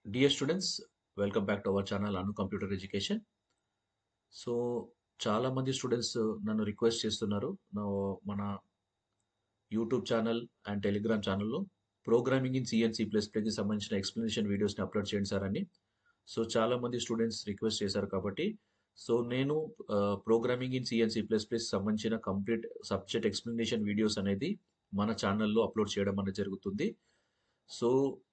Dear students, welcome back to our channel Anu Computer Education. So చాలా మంది students నన్ను request చేస్తున్నారు మన యూట్యూబ్ ఛానల్ అండ్ టెలిగ్రామ్ ఛానల్లో programming in C and C plus ప్లస్కి సంబంధించిన ఎక్స్ప్లెనేషన్ వీడియోస్ని అప్లోడ్ చేయండి సార్ అని. సో చాలా మంది స్టూడెంట్స్ రిక్వెస్ట్ చేశారు కాబట్టి నేను programming in C and C plus plus సంబంధించిన కంప్లీట్ సబ్జెక్ట్ ఎక్స్ప్లెనేషన్ వీడియోస్ అనేది మన ఛానల్లో అప్లోడ్ చేయడం అనేది జరుగుతుంది. సో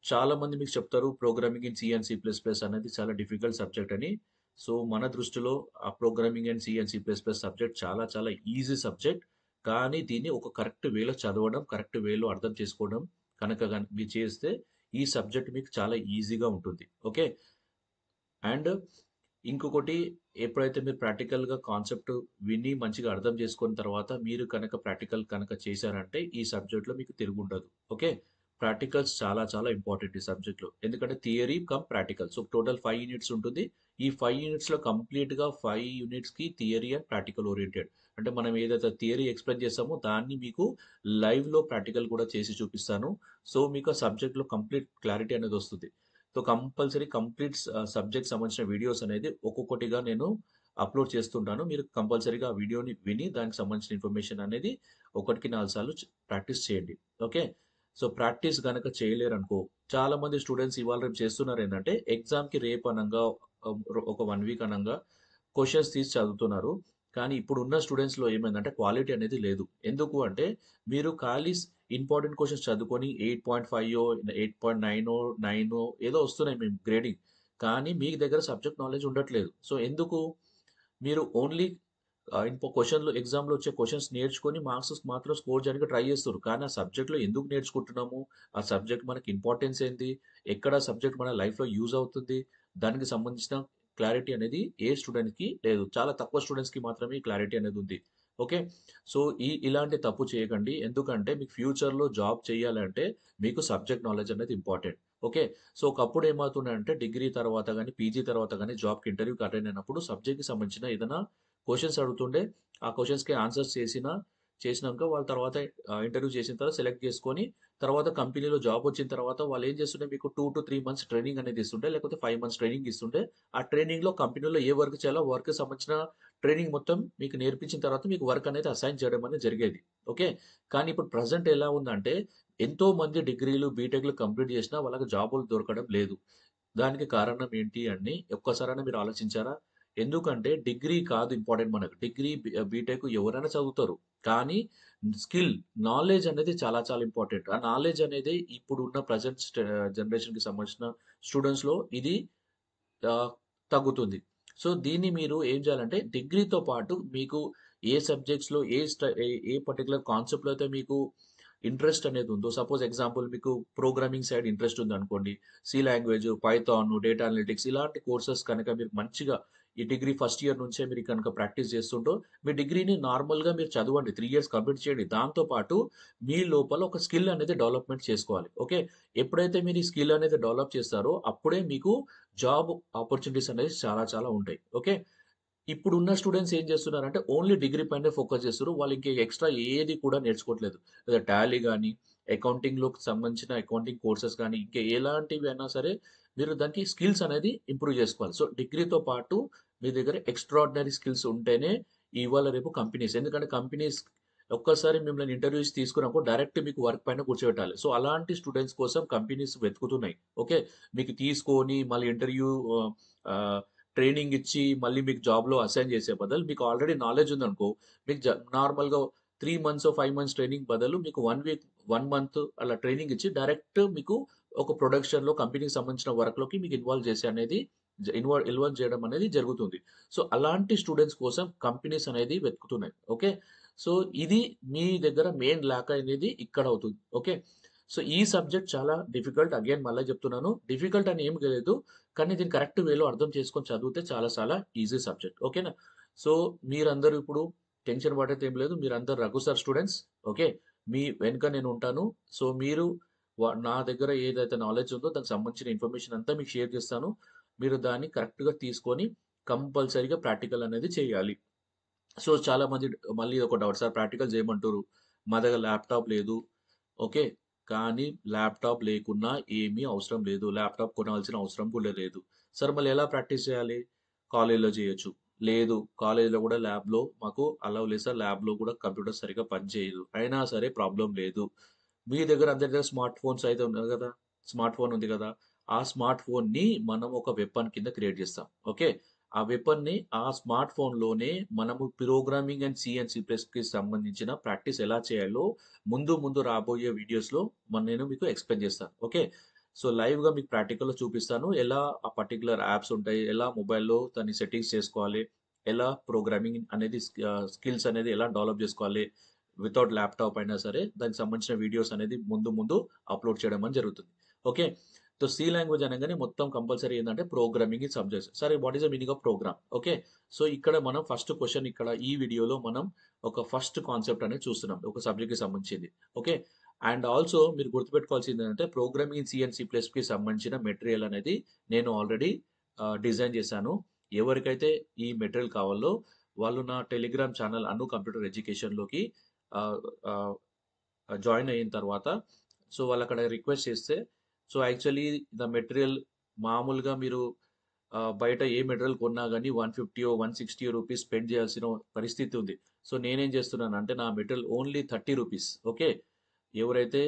చాలా మంది మీకు చెప్తారు programming in C and C plus plus అనేది చాలా డిఫికల్ట్ సబ్జెక్ట్ అని. సో మన దృష్టిలో ఆ programming and C and C plus plus subject చాలా చాలా ఈజీ సబ్జెక్ట్. కానీ దీన్ని ఒక కరెక్ట్ వేలో చదవడం, కరెక్ట్ వేలో అర్థం చేసుకోవడం కనుక మీరు చేస్తే ఈ సబ్జెక్ట్ మీకు చాలా ఈజీగా ఉంటుంది. ఓకే. అండ్ ఇంకొకటి, ఎప్పుడైతే మీరు ప్రాక్టికల్‌గా కాన్సెప్ట్ విని మంచిగా అర్థం చేసుకున్న తర్వాత మీరు కనుక ప్రాక్టికల్ కనుక చేశారంటే ఈ సబ్జెక్ట్‌లో మీకు తిరుగుండదు. ఓకే. ప్రాక్టికల్స్ చాలా చాలా ఇంపార్టెంట్ ఈ సబ్జెక్ట్‌లో. ఎందుకంటే theory come practical. So total 5 units ఉంటుంది. ఈ 5 యూనిట్స్‌లో కంప్లీట్‌గా 5 యూనిట్స్‌కి థియరీ అండ్ ప్రాక్టికల్ ఓరియెంటెడ్. అంటే మనం ఏదైతే థియరీ ఎక్స్‌ప్లెయిన్ చేసామో దాన్ని మీకు లైవ్‌లో ప్రాక్టికల్ కూడా చేసి చూపిస్తాను. సో మీకు ఆ సబ్జెక్ట్‌లో కంప్లీట్ క్లారిటీ అనేది వస్తుంది. సో కంపల్సరీ కంప్లీట్ సబ్జెక్ట్ సంబంధించిన వీడియోస్ అనేది ఒక్కొక్కటిగా నేను అప్లోడ్ చేస్తుంటాను. మీరు కంపల్సరీగా ఆ వీడియోని విని దానికి సంబంధించిన ఇన్ఫర్మేషన్ అనేది ఒకటికి 4 సార్లు ప్రాక్టీస్ చేయండి. ఓకే. సో ప్రాక్టీస్ గనక చేయలేరనుకో, చాలా మంది స్టూడెంట్స్ ఇవాళ రేపు చేస్తున్నారు ఏంటంటే ఎగ్జామ్‌కి రేపు అనంగా ఒక 1 వీక్ అనంగా క్వెషన్స్ తీసి చదువుతున్నారు. కానీ ఇప్పుడున్న స్టూడెంట్స్‌లో ఏమైందంటే క్వాలిటీ అనేది లేదు. ఎందుకు అంటే మీరు ఖాళీ ఇంపార్టెంట్ క్వెషన్స్ చదువుకొని 8.5 8.9 9 ఏదో వస్తున్నాయి మీ గ్రేడింగ్. కానీ మీ దగ్గర సబ్జెక్ట్ నాలెడ్జ్ ఉండట్లేదు. సో ఎందుకు? మీరు ఓన్లీ క్వెషన్‌లో ఎగ్జామ్‌లో వచ్చే క్వెషన్స్ నేర్చుకొని మార్క్స్ మాత్రం స్కోర్ చేయడానికి ట్రై చేస్తుర్రు. కానీ ఆ సబ్జెక్ట్‌లో ఎందుకు నేర్చుకుంటున్నాము? ఆ సబ్జెక్ట్ మనకి ఇంపార్టెన్స్ ఏంది? ఎక్కడ సబ్జెక్ట్ మన లైఫ్‌లో యూజ్ అవుతుంది? దానికి సంబంధించిన క్లారిటీ అనేది ఏ స్టూడెంట్‌కి లేదు. చాలా తక్కువ స్టూడెంట్స్‌కి మాత్రమే ఈ క్లారిటీ అనేది ఉంది. ఓకే. సో ఇలాంటి తప్పు చేయకండి. ఎందుకంటే మీకు ఫ్యూచర్‌లో జాబ్ చేయాలంటే మీకు సబ్జెక్ట్ నాలెడ్జ్ అనేది ఇంపార్టెంట్. ఓకే. సో ఒకప్పుడు ఏమవుతుండంటే డిగ్రీ తర్వాత గాని, పీజీ తర్వాత గాని జాబ్‌కి ఇంటర్వ్యూకి అటెండ్ అయినప్పుడు సబ్జెక్ట్‌కి సంబంధించిన ఏదైనా క్వెషన్స్ అడుగుతుండే. ఆ క్వెషన్స్‌కి ఆన్సర్స్ చేసినాక వాళ్ళ తర్వాత ఇంటర్వ్యూ చేసిన తర్వాత సెలెక్ట్ చేసుకొని, తర్వాత కంపెనీలో జాబ్ వచ్చిన తర్వాత వాళ్ళు ఏం చేస్తుండే మీకు 2-3 మంత్స్ ట్రైనింగ్ అనేది ఇస్తుండే. లేకపోతే 5 మంత్స్ ట్రైనింగ్ ఇస్తుండే. ఆ ట్రైనింగ్‌లో కంపెనీలో ఏ వర్క్ చేయాలో వర్క్‌కి సంబంధించిన ట్రైనింగ్ మొత్తం మీకు నేర్పించిన తర్వాత మీకు వర్క్ అనేది అసైన్ చేయడం అనేది జరిగేది. ఓకే. కానీ ఇప్పుడు ప్రెజెంట్ ఎలా ఉందంటే ఎంతో మంది డిగ్రీలు, బీటెక్‌లు కంప్లీట్ చేసినా వాళ్ళకి జాబులు దొరకడం లేదు. దానికి కారణం ఏంటి అని ఒక్కసారైనా మీరు ఆలోచించారా? ఎందుకంటే డిగ్రీ కాదు ఇంపార్టెంట్ మనకు. డిగ్రీ, బీటెక్ ఎవరైనా చదువుతారు. కానీ స్కిల్, నాలెడ్జ్ అనేది చాలా చాలా ఇంపార్టెంట్. ఆ నాలెడ్జ్ అనేది ఇప్పుడున్న ప్రెజెంట్ జనరేషన్‌కి సంబంధించిన స్టూడెంట్స్‌లో ఇది ఆహ్, తగ్గుతుంది. సో, దీన్ని మీరు ఏం చేయాలంటే డిగ్రీతో పాటు మీకు ఏ సబ్జెక్ట్స్‌లో ఏ పర్టిక్యులర్ కాన్సెప్ట్‌లో అయితే మీకు ఇంట్రెస్ట్ అనేది ఉందో, సపోజ్ ఎగ్జాంపుల్ మీకు ప్రోగ్రామింగ్ సైడ్ ఇంట్రెస్ట్ ఉందనుకోండి. C language, Python, data analytics ఇలాంటి కోర్సెస్ కనుక మీరు మంచిగా ఈ డిగ్రీ ఫస్ట్ ఇయర్ నుంచే మీరు కనుక ప్రాక్టీస్ చేస్తుంటో, మీ డిగ్రీని నార్మల్‌గా మీరు చదవండి. 3 ఇయర్స్ కంప్లీట్ చేయండి. దాంతో పాటు మీ లోపల ఒక స్కిల్ అనేది డెవలప్‌మెంట్ చేసుకోవాలి. ఓకే. ఎప్పుడైతే మీరు ఈ స్కిల్ అనేది డెవలప్ చేస్తారో, అప్పుడే మీకు జాబ్ ఆపర్చునిటీస్ అనేవి చాలా చాలా ఉంటాయి. ఓకే. ఇప్పుడున్న స్టూడెంట్స్ ఏం చేస్తున్నారంటే ఓన్లీ డిగ్రీ పైనే ఫోకస్ చేస్తుర్రు. వాళ్ళు ఇంక ఎక్స్‌ట్రా ఏది కూడా నేర్చుకోవట్లేదు. లేదా టాలీ గాని, అకౌంటింగ్‌లోకి సంబంధించిన అకౌంటింగ్ కోర్సెస్ గాని, ఇంకా ఎలాంటివి అయినా సరే మీరు దానికి స్కిల్స్ అనేది ఇంప్రూవ్ చేసుకోవాలి. సో, డిగ్రీతో పాటు మీ దగ్గర ఎక్స్‌ట్రార్డినరీ స్కిల్స్ ఉంటేనే ఇవాళ రేపు కంపెనీస్, ఎందుకంటే కంపెనీస్ ఒక్కసారి మిమ్మల్ని ఇంటర్వ్యూస్ తీసుకున్నప్పుడు డైరెక్ట్ మీకు వర్క్ పైన కూర్చోబెట్టాలి. సో, అలాంటి స్టూడెంట్స్ కోసం కంపెనీస్ వెతుకుతున్నాయి. ఓకే. మీకు తీసుకొని మళ్ళీ ఇంటర్వ్యూ ఆహ్, ఆహ్, ట్రైనింగ్ ఇచ్చి మళ్ళీ మీకు జాబ్‌లో అసైన్ చేసే బదులు మీకు ఆల్రెడీ నాలెడ్జ్ ఉందనుకో, మీకు నార్మల్‌గా 3 మంత్సో, 5 మంత్స్ ట్రైనింగ్ బదులు మీకు 1 వీక్, 1 మంత్ అలా ట్రైనింగ్ ఇచ్చి డైరెక్ట్ మీకు ఒక ప్రొడక్షన్‌లో కంపెనీకి సంబంధించిన వర్క్‌లోకి మీకు ఇన్వాల్వ్ చేసి అనేది ఇన్వాల్వ్ చేయడం అనేది జరుగుతుంది. సో, అలాంటి స్టూడెంట్స్ కోసం కంపెనీస్ అనేది వెతుకుతున్నాయి. ఓకే. సో, ఇది మీ దగ్గర మెయిన్ ల్యాక్ అనేది ఇక్కడ అవుతుంది. ఓకే. సో, ఈ సబ్జెక్ట్ చాలా డిఫికల్ట్. అగైన్ మళ్ళా చెప్తున్నాను. డిఫికల్ట్ అని ఏమి లేదు. కానీ దీన్ని కరెక్ట్ వేలో అర్థం చేసుకొని చదివితే చాలా చాలా ఈజీ సబ్జెక్ట్. ఓకేనా? సో, మీరందరూ ఇప్పుడు టెన్షన్ పడేది ఏం లేదు. మీరందరూ రఘు సార్ స్టూడెంట్స్. ఓకే. మీ వెనుక నేనుంటాను. సో, మీరు నా దగ్గర ఏదైతే నాలెడ్జ్ ఉందో దానికి సంబంధించిన ఇన్ఫర్మేషన్ అంతా మీకు షేర్ చేస్తాను. మీరు దాన్ని కరెక్ట్‌గా తీసుకొని కంపల్సరీగా ప్రాక్టికల్ అనేది చేయాలి. సో, చాలామంది మళ్ళీ ఒక డౌట్, సార్ ప్రాక్టికల్ చేయమంటుర్రు. మా దగ్గర ల్యాప్‌టాప్ లేదు. ఓకే. కానీ ల్యాప్‌టాప్ లేకున్నా ఏమీ అవసరం లేదు. ల్యాప్‌టాప్ కొనాల్సిన అవసరం కూడా లేదు. సరే మళ్ళీ ఎలా ప్రాక్టీస్ చేయాలి? కాలేజ్‌లో చేయొచ్చు. లేదు కాలేజ్‌లో కూడా ల్యాబ్‌లో మాకు అలౌ లేదు సార్. ల్యాబ్‌లో కూడా కంప్యూటర్ సరిగ్గా పనిచేయదు. అయినా సరే ప్రాబ్లమ్ లేదు. మీ దగ్గర అందరి దగ్గర స్మార్ట్ ఫోన్స్ అయితే ఉన్నాయి కదా! స్మార్ట్ ఫోన్ ఉంది కదా! ఆ స్మార్ట్ ఫోన్‌ని మనం ఒక వెపన్ కింద క్రియేట్ చేస్తాం. ఓకే. ఆ వెపన్‌ని ఆ స్మార్ట్ ఫోన్‌లోనే మనము programming and C and C ప్లస్‌కి సంబంధించిన ప్రాక్టీస్ ఎలా చేయాలో ముందు ముందు రాబోయే వీడియోస్‌లో నేను మీకు ఎక్స్‌ప్లెయిన్ చేస్తాను. ఓకే. సో, లైవ్‌గా మీకు ప్రాక్టికల్‌లో చూపిస్తాను. ఎలా ఆ పర్టిక్యులర్ యాప్స్ ఉంటాయి. ఎలా మొబైల్‌లో దాన్ని సెట్టింగ్స్ చేసుకోవాలి. ఎలా ప్రోగ్రామింగ్ అనేది స్కిల్స్ అనేది ఎలా డెవలప్ చేసుకోవాలి. వితౌట్ ల్యాప్‌టాప్ అయినా సరే దానికి సంబంధించిన వీడియోస్ అనేది ముందు ముందు అప్‌లోడ్ చేయడం అని జరుగుతుంది. ఓకే. సో, సి లాంగ్వేజ్ అనంగానే మొత్తం కంపల్సరీ ఏందంటే ప్రోగ్రామింగ్ ఈజ్ సబ్జెక్ట్స్. సరే what is the meaning of program? Okay. So, ఇక్కడ మనం ఫస్ట్ క్వెషన్ ఇక్కడ ఈ వీడియోలో మనం ఒక ఫస్ట్ కాన్సెప్ట్ అనేది చూస్తున్నాం. ఒక సబ్జెక్ట్‌కి సంబంధించింది. ఓకే. అండ్ ఆల్సో మీరు గుర్తుపెట్టుకోవాల్సింది ఏంటంటే programming in C and C ప్లస్‌కి సంబంధించిన మెటీరియల్ అనేది నేను ఆల్రెడీ డిజైన్ చేశాను. ఎవరికైతే ఈ మెటీరియల్ కావాలో వాళ్ళు నా టెలిగ్రామ్ ఛానల్ అను కంప్యూటర్ ఎడ్యుకేషన్‌లోకి ఆహ్, ఆహ్, జాయిన్ అయిన తర్వాత సో, వాళ్ళక్కడ రిక్వెస్ట్ చేస్తే సో, యాక్చువల్లీ ద మెటీరియల్ మామూలుగా మీరు బయట ఏ మెటీరియల్ కొన్నా గాని 150 160 రూపీస్ స్పెండ్ చేయాల్సిన పరిస్థితి ఉంది. సో, నేనేం చేస్తున్నానంటే నా మెటీరియల్ ఓన్లీ 30 రూపీస్. ఓకే. ఎవరైతే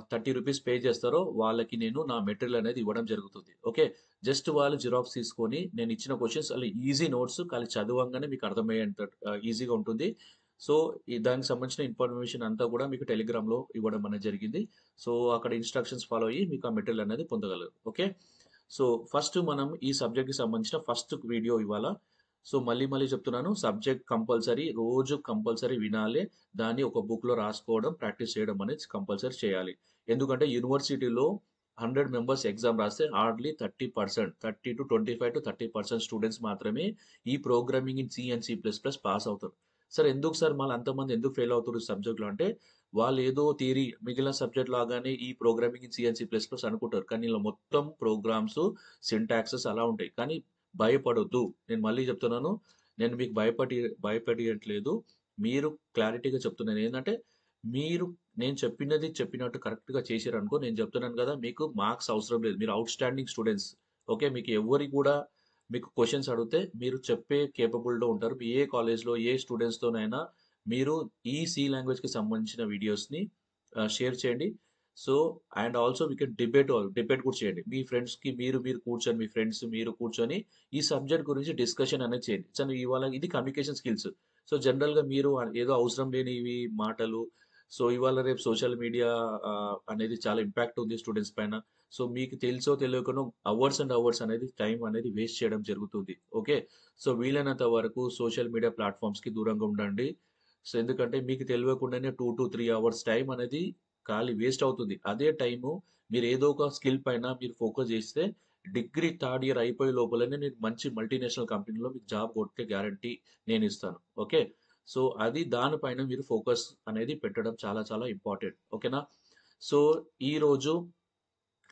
30 రూపీస్ పే చేస్తారో వాళ్ళకి నేను నా మెటీరియల్ అనేది ఇవ్వడం జరుగుతుంది. ఓకే. జస్ట్ వాళ్ళు జిరాక్స్ తీసుకొని నేను ఇచ్చిన క్వెషన్స్ అలా ఈజీ నోట్స్ ఖాళీ చదవంగానే మీకు అర్థమయ్యేంత ఈజీగా ఉంటుంది. సో, దానికి సంబంధించిన ఇన్ఫర్మేషన్ అంతా కూడా మీకు టెలిగ్రామ్‌లో ఇవ్వడం అనేది జరిగింది. సో, అక్కడ ఇన్‌స్ట్రక్షన్స్ ఫాలో అయ్యి మీకు ఆ మెటీరియల్ అనేది పొందగలరు. ఓకే. సో, ఫస్ట్ మనం ఈ సబ్జెక్ట్‌కి సంబంధించిన ఫస్ట్ వీడియో ఇవాళ. సో, మళ్ళీ మళ్ళీ చెప్తున్నాను. సబ్జెక్ట్ కంపల్సరీ రోజు కంపల్సరీ వినాలి. దాన్ని ఒక బుక్‌లో రాసుకోవడం, ప్రాక్టీస్ చేయడం అనేది కంపల్సరీ చేయాలి. ఎందుకంటే యూనివర్సిటీలో 100 మెంబర్స్ ఎగ్జామ్ రాస్తే హార్డ్‌లీ 30%, 30-25-30% స్టూడెంట్స్ మాత్రమే ఈ programming in C and C plus plus pass అవుతారు. సార్ ఎందుకు సార్ మళ్ళీ అంతమంది ఎందుకు ఫెయిల్ అవుతుర్రు ఈ సబ్జెక్ట్‌లో అంటే, వాళ్ళేదో థియరీ మిగిలిన సబ్జెక్ట్ లాగానే ఈ programming in C and C plus plus అనుకుంటారు. కానీ ఇలా మొత్తం ప్రోగ్రామ్స్, సింటాక్సెస్ అలా ఉంటాయి. కానీ భయపడొద్దు. నేను మళ్ళీ చెప్తున్నాను. నేను మీకు భయపెట్టియట్లేదు. మీరు క్లారిటీగా చెప్తున్నాను. ఏందంటే, మీరు నేను చెప్పినది చెప్పినట్టు కరెక్ట్‌గా చేశారనుకో నేను చెప్తున్నాను కదా! మీకు మార్క్స్ అవసరం లేదు. మీరు ఔట్‌స్టాండింగ్ స్టూడెంట్స్. ఓకే. మీకు ఎవ్వరికి కూడా మీకు క్వెషన్స్ అడిగితే మీరు చెప్పే కేపబుల్‌లో ఉంటారు. మీ ఏ కాలేజ్‌లో ఏ స్టూడెంట్స్‌తోనైనా మీరు ఈ సి లాంగ్వేజ్‌కి సంబంధించిన వీడియోస్‌ని షేర్ చేయండి. So, and also we can debate కూడా చేయండి. మీ ఫ్రెండ్స్‌కి మీరు కూర్చొని మీ ఫ్రెండ్స్ మీరు కూర్చొని ఈ సబ్జెక్ట్ గురించి డిస్కషన్ అనేది చేయండి. సో, ఇవాళ ఇది కమ్యూనికేషన్ స్కిల్స్. సో, జనరల్‌గా మీరు ఏదో అవసరం లేనివి మాటలు సో, ఇవాళ రేపు సోషల్ మీడియా అనేది చాలా ఇంపాక్ట్ ఉంది స్టూడెంట్స్ పైన. సో, మీకు తెలుసో తెలియకనో అవర్స్ అండ్ అవర్స్ అనేది టైం అనేది వేస్ట్ చేయడం జరుగుతుంది. ఓకే. సో, వీలైనంత వరకు సోషల్ మీడియా ప్లాట్‌ఫార్మ్స్‌కి దూరంగా ఉండండి. సో, ఎందుకంటే మీకు తెలవకుండానే 2-3 అవర్స్ టైం అనేది ఖాళీ వేస్ట్ అవుతుంది. అదే టైము మీరు ఏదో ఒక స్కిల్ పైన మీరు ఫోకస్ చేస్తే డిగ్రీ థర్డ్ ఇయర్ అయిపోయే లోపలనే నేను మంచి మల్టీనేషనల్ కంపెనీలో మీకు జాబ్ కొట్టే గ్యారంటీ నేనిస్తాను. ఓకే. సో, అది దానిపైన మీరు ఫోకస్ అనేది పెట్టడం చాలా చాలా ఇంపార్టెంట్. ఓకేనా? సో, ఈరోజు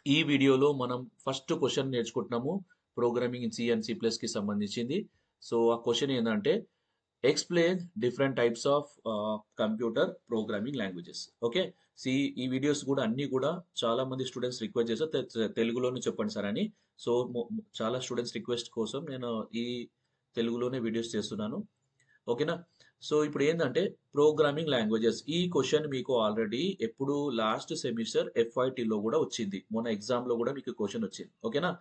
ఈ వీడియోలో మనం ఫస్ట్ క్వెషన్ నేర్చుకుంటున్నాము. Programming in C and C ప్లస్‌కి సంబంధించింది. సో, ఆ క్వెషన్ ఏందంటే explain different types of computer programming languages. Okay. ఈ వీడియోస్ కూడా అన్నీ కూడా చాలా మంది స్టూడెంట్స్ రిక్వెస్ట్ చేశారు. తెలుగులోనే చెప్పండి సార్ అని. సో, చాలా స్టూడెంట్స్ రిక్వెస్ట్ కోసం నేను ఈ తెలుగులోనే వీడియోస్ చేస్తున్నాను. ఓకేనా? సో, ఇప్పుడేందంటే ప్రోగ్రామింగ్ లాంగ్వేజెస్. ఈ క్వెషన్ మీకు ఆల్రెడీ ఎప్పుడు లాస్ట్ సెమిస్టర్ ఎఫ్‌వైటీలో గూడా వచ్చింది. మొన్న ఎగ్జామ్‌లో గూడా మీకు క్వెషన్ వచ్చింది. ఓకేనా?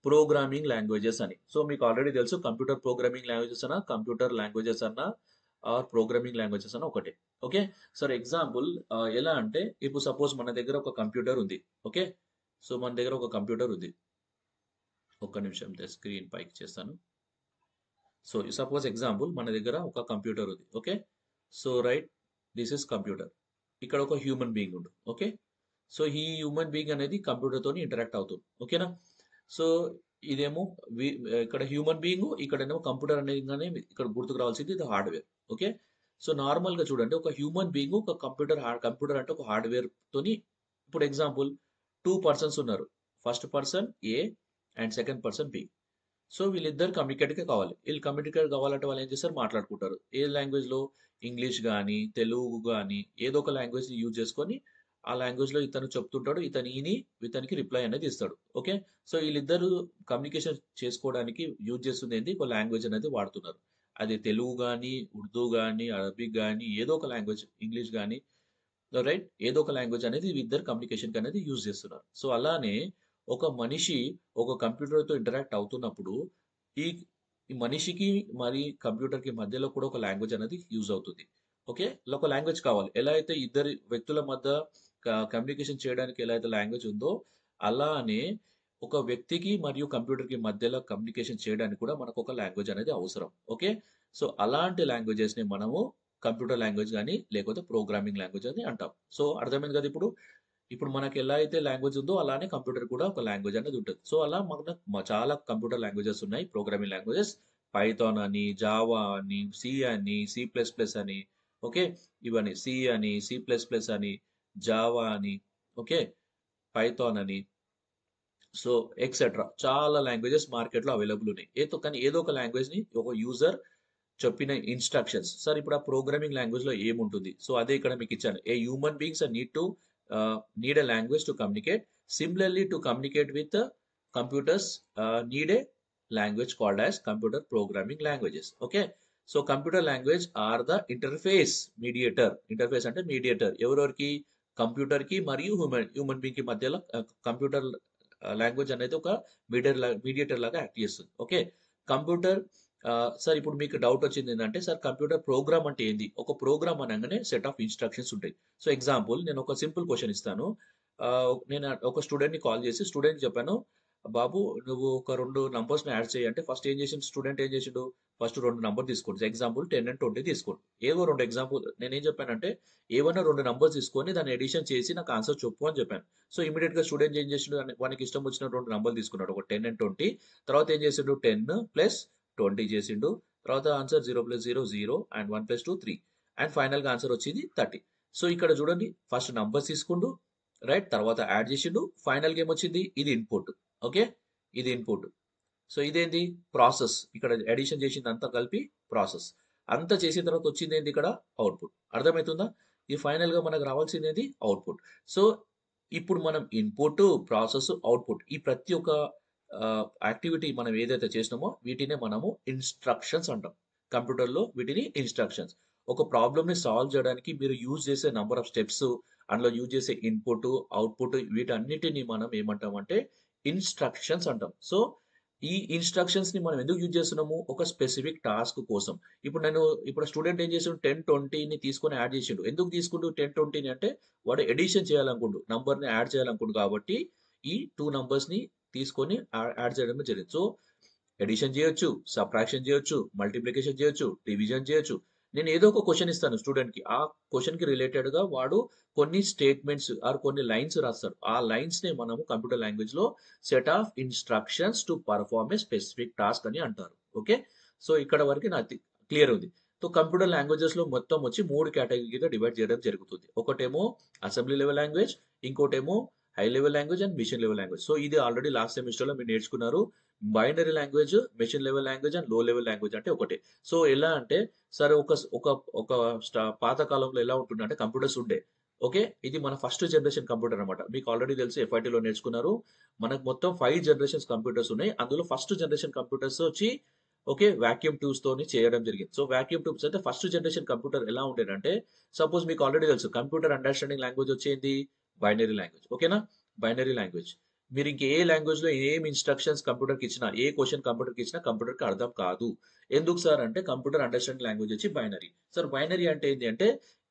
ప్రోగ్రామింగ్ లాంగ్వేజెస్ అని. సో, మీకు ఆల్రెడీ తెలుసు కంప్యూటర్ ప్రోగ్రామింగ్ లాంగ్వేజెస్ అన్నా, కంప్యూటర్ లాంగ్వేజెస్ అన్నా ఆర్ ప్రోగ్రామింగ్ లాంగ్వేజెస్ అన్నా ఒకటే. ఓకే. ఫర్ ఎగ్జాంపుల్ ఎలా అంటే ఇప్పుడు సపోజ్ మన దగ్గర ఒక కంప్యూటర్ ఉంది. ఓకే. సో, మన దగ్గర ఒక కంప్యూటర్ ఉంది. ఒక్క నిమిషం స్క్రీన్ పైకి చేస్తాను. సో, సపోజ్ ఎగ్జాంపుల్ మన దగ్గర ఒక కంప్యూటర్ ఉంది. Okay. So, right this is computer. ఇక్కడ ఒక హ్యూమన్ బీయింగ్ ఉండు. ఓకే. సో, ఈ హ్యూమన్ బీయింగ్ అనేది కంప్యూటర్‌తోని ఇంటరాక్ట్ అవుతుంది. ఓకేనా? సో, ఇదేమో వి ఇక్కడ హ్యూమన్ బీయింగు, ఇక్కడేమో కంప్యూటర్ అనేగానే ఇక్కడ గుర్తుకు రావాల్సింది ఇది హార్డ్‌వేర్. ఓకే. సో, నార్మల్‌గా చూడండి ఒక హ్యూమన్ బీయింగు, ఒక కంప్యూటర్ అంటే ఒక హార్డ్‌వేర్‌తోని ఇప్పుడు ఎగ్జాంపుల్ 2 పర్సన్స్ ఉన్నారు. First person A and second person B. So, వీళ్ళిద్దరు కమ్యూనికేట్‌గా కావాలి. వీళ్ళు కమ్యూనికేట్ కావాలంటే వాళ్ళేం చేస్తారు మాట్లాడుకుంటారు. ఏ లాంగ్వేజ్‌లో ఇంగ్లీష్ గాని, తెలుగు గాని ఏదో ఒక లాంగ్వేజ్‌ని యూజ్ చేసుకొని ఆ లాంగ్వేజ్లో ఇతను చెప్తుంటాడు, ఇతనికి రిప్లై అనేది ఇస్తాడు. ఓకే, సో వీళ్ళిద్దరు కమ్యూనికేషన్ చేసుకోవడానికి యూజ్ చేస్తుంది ఏంటి, ఒక లాంగ్వేజ్ అనేది వాడుతున్నారు. అది తెలుగు కానీ, ఉర్దూ కానీ, అరబిక్ కానీ, ఏదో ఒక లాంగ్వేజ్, ఇంగ్లీష్ కానీ, రైట్, ఏదో ఒక లాంగ్వేజ్ అనేది ఇద్దరు కమ్యూనికేషన్ అనేది యూజ్ చేస్తున్నారు. సో అలానే ఒక మనిషి ఒక కంప్యూటర్తో ఇంటరాక్ట్ అవుతున్నప్పుడు ఈ ఈ మనిషికి మరి కంప్యూటర్కి మధ్యలో కూడా ఒక లాంగ్వేజ్ అనేది యూజ్ అవుతుంది. ఓకే, ఒక లాంగ్వేజ్ కావాలి. ఎలా అయితే ఇద్దరి వ్యక్తుల మధ్య కమ్యూనికేషన్ చేయడానికి ఎలా అయితే లాంగ్వేజ్ ఉందో, అలానే ఒక వ్యక్తికి మరియు కంప్యూటర్కి మధ్యలో కమ్యూనికేషన్ చేయడానికి కూడా మనకు ఒక లాంగ్వేజ్ అనేది అవసరం. ఓకే, సో అలాంటి లాంగ్వేజెస్ని మనము కంప్యూటర్ లాంగ్వేజ్ గాని, లేకపోతే ప్రోగ్రామింగ్ లాంగ్వేజ్ అని అంటాం. సో, అర్థమైంది కదా ఇప్పుడు? ఇప్పుడు మనకి ఎలా అయితే లాంగ్వేజ్ ఉందో, అలానే కంప్యూటర్ కూడా ఒక లాంగ్వేజ్ అనేది ఉంటది. సో, అలా మనకు చాలా కంప్యూటర్ లాంగ్వేజెస్ ఉన్నాయి. ప్రోగ్రామింగ్ లాంగ్వేజెస్ పైథాన్ అని, జావా అని, సి అని, సి ప్లస్ ప్లస్ అని, ఓకే, ఇవన్నీ సి అని, సి ప్లస్ ప్లస్ అని, జావా అని, ఓకే, పైథాన్ అని, సో ఎక్సెట్రా చాలా లాంగ్వేజెస్ మార్కెట్‌లో అవైలబుల్ ఉన్నాయి. కానీ ఏదో ఒక లాంగ్వేజ్‌ని ఒక యూజర్ చెప్పిన ఇన్‌స్ట్రక్షన్స్. సార్ ఇప్పుడు ఆ ప్రోగ్రామింగ్ లాంగ్వేజ్‌లో ఏముంటుంది? సో, అదే ఇక్కడ మీకిచ్చాను. A human beings need a language to communicate. Similarly to communicate with computers need a language called as computer programming languages. Okay. So, computer language are the interface mediator. Interface అంటే mediator. ఎవరెవరికి? కంప్యూటర్‌కి మరియు human బీయింగ్‌కి మధ్యలో computer language అనేది ఒక mediator లాగా act చేస్తుంది. Okay. Computer sir ఇప్పుడు మీకు డౌట్ వచ్చింది ఏంటంటే, సార్ కంప్యూటర్ ప్రోగ్రామ్ అంటే ఏంది? ఒక ప్రోగ్రామ్ అనగానే సెట్ ఆఫ్ ఇన్‌స్ట్రక్షన్స్ ఉంటాయి. సో, ఎగ్జాంపుల్ నేను ఒక సింపుల్ క్వెషన్ ఇస్తాను. నేను ఒక స్టూడెంట్‌ని కాల్ చేసి స్టూడెంట్‌కి చెప్పాను, "బాబు నువ్వు ఒక 2 నంబర్స్‌ని యాడ్ చెయ్యి" అంటే ఫస్ట్ ఏం చేసిండు స్టూడెంట్ ఏం చేసిండు? ఫస్ట్ 2 నంబర్ తీసుకోండి. ఎగ్జాంపుల్ 10 అండ్ 20 తీసుకోండి. ఏవో 2 ఎగ్జాంపుల్ నేనేం చెప్పానంటే, ఏవన్నా 2 నంబర్స్ తీసుకొని దాన్ని అడిషన్ చేసి నాకు ఆన్సర్ చెప్పు అని చెప్పాను. సో, ఇమ్మీడియేట్‌గా స్టూడెంట్ ఏం చేసిండు? వానికి ఇష్టం వచ్చిన 2 నంబర్లు తీసుకున్నాడు. ఒక 10 అండ్ 20. తర్వాత ఏం చేసిండు? 10 ప్లస్ 20 చేసిండు. తర్వాత answer 0 plus 0 0 and 1 plus 2 3 and ఫైనల్‌గా ఆన్సర్ వచ్చింది 30. సో, ఇక్కడ చూడండి ఫస్ట్ నంబర్స్ తీసుకుండు, రైట్? తర్వాత యాడ్ చేసిండు. ఫైనల్‌గా ఏమొచ్చింది? ఇది ఇన్‌పుట్. ఓకే. ఇది ఇన్‌పుట్. సో, ఇదేంది? ప్రాసెస్. ఇక్కడ అడిషన్ చేసిందంతా కలిపి ప్రాసెస్. అంతా చేసిన తర్వాత వచ్చిందేంది ఇక్కడ? అవుట్‌పుట్. అర్థమైతుందా? ఈ ఫైనల్‌గా మనకు రావాల్సిందేంది? అవుట్‌పుట్. సో, ఇప్పుడు మనం ఇన్‌పుట్, ప్రాసెస్, అవుట్‌పుట్ ఈ ప్రతి ఒక్క యాక్టివిటీ మనం ఏదైతే చేసినామో వీటినే మనము ఇన్‌స్ట్రక్షన్స్ అంటాం. కంప్యూటర్‌లో వీటిని ఇన్‌స్ట్రక్షన్స్. ఒక ప్రాబ్లమ్‌ని సాల్వ్ చేయడానికి మీరు యూజ్ చేసే నంబర్ ఆఫ్ స్టెప్స్, అందులో యూజ్ చేసే ఇన్‌పుట్, అవుట్‌పుట్ వీటన్నిటిని మనం ఏమంటామంటే ఇన్‌స్ట్రక్షన్స్ అంటాం. సో, ఈ ఇన్‌స్ట్రక్షన్స్‌ని మనం ఎందుకు యూజ్ చేస్తున్నాము? ఒక స్పెసిఫిక్ టాస్క్ కోసం. ఇప్పుడు స్టూడెంట్ ఏం చేసిండు? 10, 20ని తీసుకొని యాడ్ చేసిండు. ఎందుకు తీసుకుండు 10, 20ని అంటే వాడు అడిషన్ చేయాలనుకుండు. నంబర్‌ని యాడ్ చేయాలనుకుండు కాబట్టి ఈ 2 నంబర్స్‌ని తీసుకొని యాడ్ చేయడమే జరిగింది. సో, అడిషన్ చేయొచ్చు, సబ్ట్రాక్షన్ చేయొచ్చు, మల్టిప్లికేషన్ చేయొచ్చు, డివిజన్ చేయొచ్చు. నేను ఏదో ఒక క్వెషన్ ఇస్తాను స్టూడెంట్‌కి. ఆ క్వెషన్‌కి రిలేటెడ్‌గా వాడు కొన్ని స్టేట్మెంట్స్ ఆర్ కొన్ని లైన్స్ రాస్తాడు. ఆ లైన్స్‌నే మనము కంప్యూటర్ లాంగ్వేజ్‌లో set of instructions to perform a specific task అని అంటారు. ఓకే. సో, ఇక్కడ వరకు నాకు క్లియర్ ఉంది. సో, కంప్యూటర్ లాంగ్వేజెస్‌లో మొత్తం వచ్చి 3 కేటగిరీగా డివైడ్ చేయడం జరుగుతుంది. ఒకటేమో అసెంబ్లీ లెవెల్ లాంగ్వేజ్, ఇంకోటేమో high level language and machine level language. So, ఇది ఆల్రెడీ లాస్ట్ సెమిస్టర్‌లో మీరు నేర్చుకున్నారు. Binary language, machine level language and low level language అంటే ఒకటే. సో, ఎలా అంటే సరే ఒక స్ ఒక ఒక పాత కాలంలో ఎలా ఉంటుండంటే కంప్యూటర్స్ ఉండే. ఓకే. ఇది మన ఫస్ట్ జనరేషన్ కంప్యూటర్ అన్నమాట. మీకు ఆల్రెడీ తెలుసు ఎఫ్ఐటీలో నేర్చుకున్నారు. మనకు మొత్తం 5 జనరేషన్స్ కంప్యూటర్స్ ఉన్నాయి. అందులో ఫస్ట్ జనరేషన్ కంప్యూటర్స్ వచ్చి ఓకే. వాక్యూమ్ ట్యూబ్స్‌తోని చేయడం జరిగింది. సో, వాక్యూమ్ ట్యూబ్స్ అయితే ఫస్ట్ జనరేషన్ కంప్యూటర్ ఎలా ఉండేదంటే సపోజ్ మీకు ఆల్రెడీ తెలుసు కంప్యూటర్ అండర్‌స్టాండింగ్ లాంగ్వేజ్ వచ్చేంది బైనరీ లాంగ్వేజ్. ఓకేనా? Binary language. మీరు ఇంక ఏ లాంగ్వేజ్‌లో ఏం ఇన్‌స్ట్రక్షన్స్ కంప్యూటర్‌కి ఇచ్చినా, ఏ క్వెషన్ కంప్యూటర్‌కి ఇచ్చినా కంప్యూటర్‌కి అర్థం కాదు. ఎందుకు సార్ అంటే కంప్యూటర్ అండర్‌స్టాండింగ్ లాంగ్వేజ్ వచ్చి బైనరీ. సార్ బైనరీ అంటే ఏంటి అంటే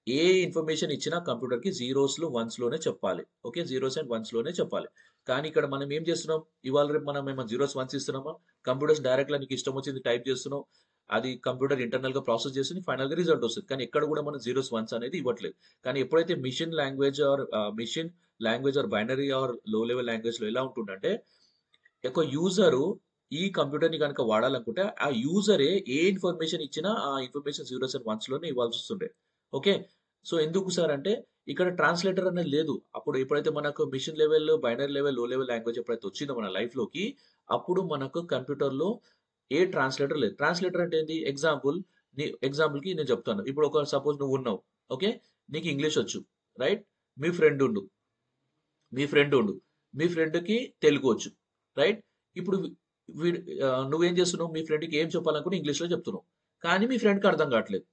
ఏ ఇన్ఫర్మేషన్ ఇచ్చినా కంప్యూటర్‌కి జీరోస్‌లు, వన్స్‌లోనే చెప్పాలి. ఓకే. జీరోస్ అండ్ వన్స్‌లోనే చెప్పాలి. కానీ ఇక్కడ మనం ఏం చేస్తున్నాం? ఇవాళ రేపు మనం ఏమైనా జీరోస్, వన్స్ ఇస్తున్నామా? కంప్యూటర్స్ డైరెక్ట్‌గా నీకు ఇష్టం వచ్చింది టైప్ చేస్తున్నావు. అది కంప్యూటర్ ఇంటర్నల్‌గా ప్రాసెస్ చేస్తుంది. ఫైనల్‌గా రిజల్ట్ వస్తుంది. కానీ ఎక్కడ కూడా మనం జీరోస్, వన్స్ అనేది ఇవ్వట్లేదు. కానీ ఎప్పుడైతే machine language or binary or low level లాంగ్వేజ్‌లో ఎలా ఉంటుందంటే, ఒక యూజరు ఈ కంప్యూటర్‌ని గనక వాడాలనుకుంటే, ఆ యూజరే ఏ ఇన్ఫర్మేషన్ ఇచ్చినా, ఆ ఇన్ఫర్మేషన్ జీరోస్ అండ్ వన్స్‌లోనే ఇవ్వాల్సొస్తుండే. ఓకే. సో, ఎందుకు సార్ అంటే, ఇక్కడ ట్రాన్స్‌లేటర్ అనేది లేదు. అప్పుడు ఎప్పుడైతే మనకు machine level, binary level, low level language ఎప్పుడైతే వచ్చిందో మన లైఫ్‌లోకి, అప్పుడు మనకు కంప్యూటర్‌లో ఏ ట్రాన్స్‌లేటర్ లేదు. ట్రాన్స్‌లేటర్ అంటే ఏంది? ఎగ్జాంపుల్‌కి నేను చెప్తాను. ఇప్పుడు సపోజ్ నువ్వున్నావు. ఓకే. నీకు ఇంగ్లీష్ వచ్చు. రైట్? మీ ఫ్రెండ్ ఉండు మీ ఫ్రెండ్ ఉండు మీ ఫ్రెండ్కి తెలుగు వచ్చు, రైట్? ఇప్పుడు నువ్వేం చేస్తున్నావు, మీ ఫ్రెండ్కి ఏం చెప్పాలనుకుని ఇంగ్లీష్లో చెప్తున్నావు, కానీ మీ ఫ్రెండ్కి అర్థం కావట్లేదు.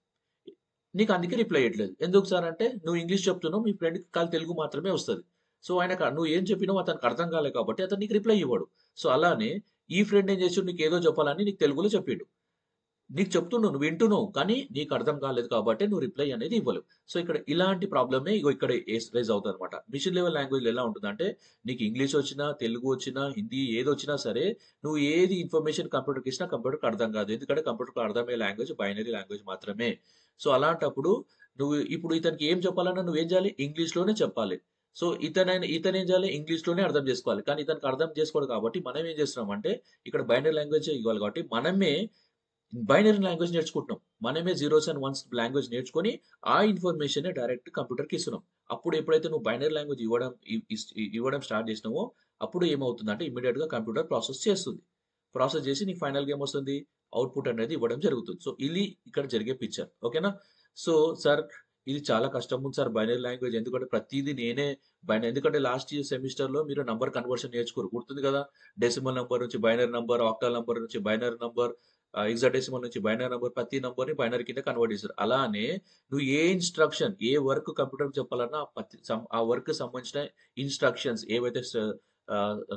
నీకు అందుకే రిప్లై ఇయ్యట్లేదు. ఎందుకు సార్ అంటే, నువ్వు ఇంగ్లీష్ చెప్తున్నావు, మీ ఫ్రెండ్‌కి ఖాళీ తెలుగు మాత్రమే వస్తది. సో, నువ్వు ఏం చెప్పినావో అతనికి అర్థం కాలే కాబట్టి అతను నీకు రిప్లై ఇవ్వడు. సో, అలానే ఈ ఫ్రెండ్ ఏం చేసిండు, నీకేదో చెప్పాలని నీకు తెలుగులో చెప్పిండు. నీకు చెప్తుండు, నువ్వు వింటున్నావు. కానీ నీకు అర్థం కాలేదు కాబట్టి నువ్వు రిప్లై అనేది ఇవ్వలేవు. సో, ఇక్కడ ఇలాంటి ప్రాబ్లమే ఇగో ఇక్కడ రైజ్ అవుతదనమాట. మిషన్ లెవెల్ లాంగ్వేజ్‌లో ఎలా ఉంటుందంటే, నీకు ఇంగ్లీష్ వచ్చినా, తెలుగు వచ్చినా, హిందీ ఏదొచ్చినా సరే, నువ్వు ఏది ఇన్ఫర్మేషన్ కంప్యూటర్‌కి ఇచ్చినా కంప్యూటర్‌కి అర్థం కాదు. ఎందుకంటే కంప్యూటర్‌కి అర్థమయ్యే లాంగ్వేజ్ బైనరీ లాంగ్వేజ్ మాత్రమే. సో, అలాంటప్పుడు నువ్వు ఇప్పుడు ఇతనికి ఏం చెప్పాలన్నా నువ్వేం చేయాలి? ఇంగ్లీష్‌లోనే చెప్పాలి. సో, ఇతనేం చేయాలి? ఇంగ్లీష్‌లోనే అర్థం చేసుకోవాలి. కానీ ఇతనికి అర్థం చేసుకోడు కాబట్టి మనం ఏం చేస్తున్నామంటే, ఇక్కడ బైనరీ లాంగ్వేజే ఇవ్వాలి కాబట్టి మనమే బైనరీ లాంగ్వేజ్ నేర్చుకుంటున్నాం. మనమే జీరోస్ అండ్ వన్స్ లాంగ్వేజ్ నేర్చుకొని, ఆ ఇన్ఫర్మేషనే డైరెక్ట్ కంప్యూటర్‌కి ఇస్తున్నాం. అప్పుడు ఎప్పుడైతే నువ్వు బైనరీ లాంగ్వేజ్ ఇవ్వడం స్టార్ట్ చేసినావో, అప్పుడు ఏమవుతుందంటే ఇమ్మీడియేట్‌గా కంప్యూటర్ ప్రాసెస్ చేస్తుంది. ప్రాసెస్ చేసి నీకు ఫైనల్‌గా ఏమొస్తుంది? ఔట్‌పుట్ అనేది ఇవ్వడం జరుగుతుంది. సో, ఇది ఇక్కడ జరిగే పిక్చర్. ఓకేనా? సో, సార్ ఇది చాలా కష్టం ఉంది సార్ బైనరీ లాంగ్వేజ్. ఎందుకంటే ప్రతీది నేనే ఎందుకంటే లాస్ట్ ఇయర్ సెమిస్టర్‌లో మీరు నంబర్ కన్వర్షన్ నేర్చుకోరు. గుర్తుంది కదా! డెసిమల్ నంబర్ నుంచి బైనరీ నంబర్, ఆక్టల్ నంబర్ నుంచి బైనరీ నంబర్, హెక్సాడెసిమల్ నుంచి బైనరీ నంబర్, ప్రతి నంబర్‌ని బైనరీ కింద కన్వర్ట్ చేశారు. అలానే నువ్వు ఏ ఇన్‌స్ట్రక్షన్, ఏ వర్క్ కంప్యూటర్‌కి చెప్పాలన్నా ఆ వర్క్‌కి సంబంధించిన ఇన్‌స్ట్రక్షన్స్ ఏవైతే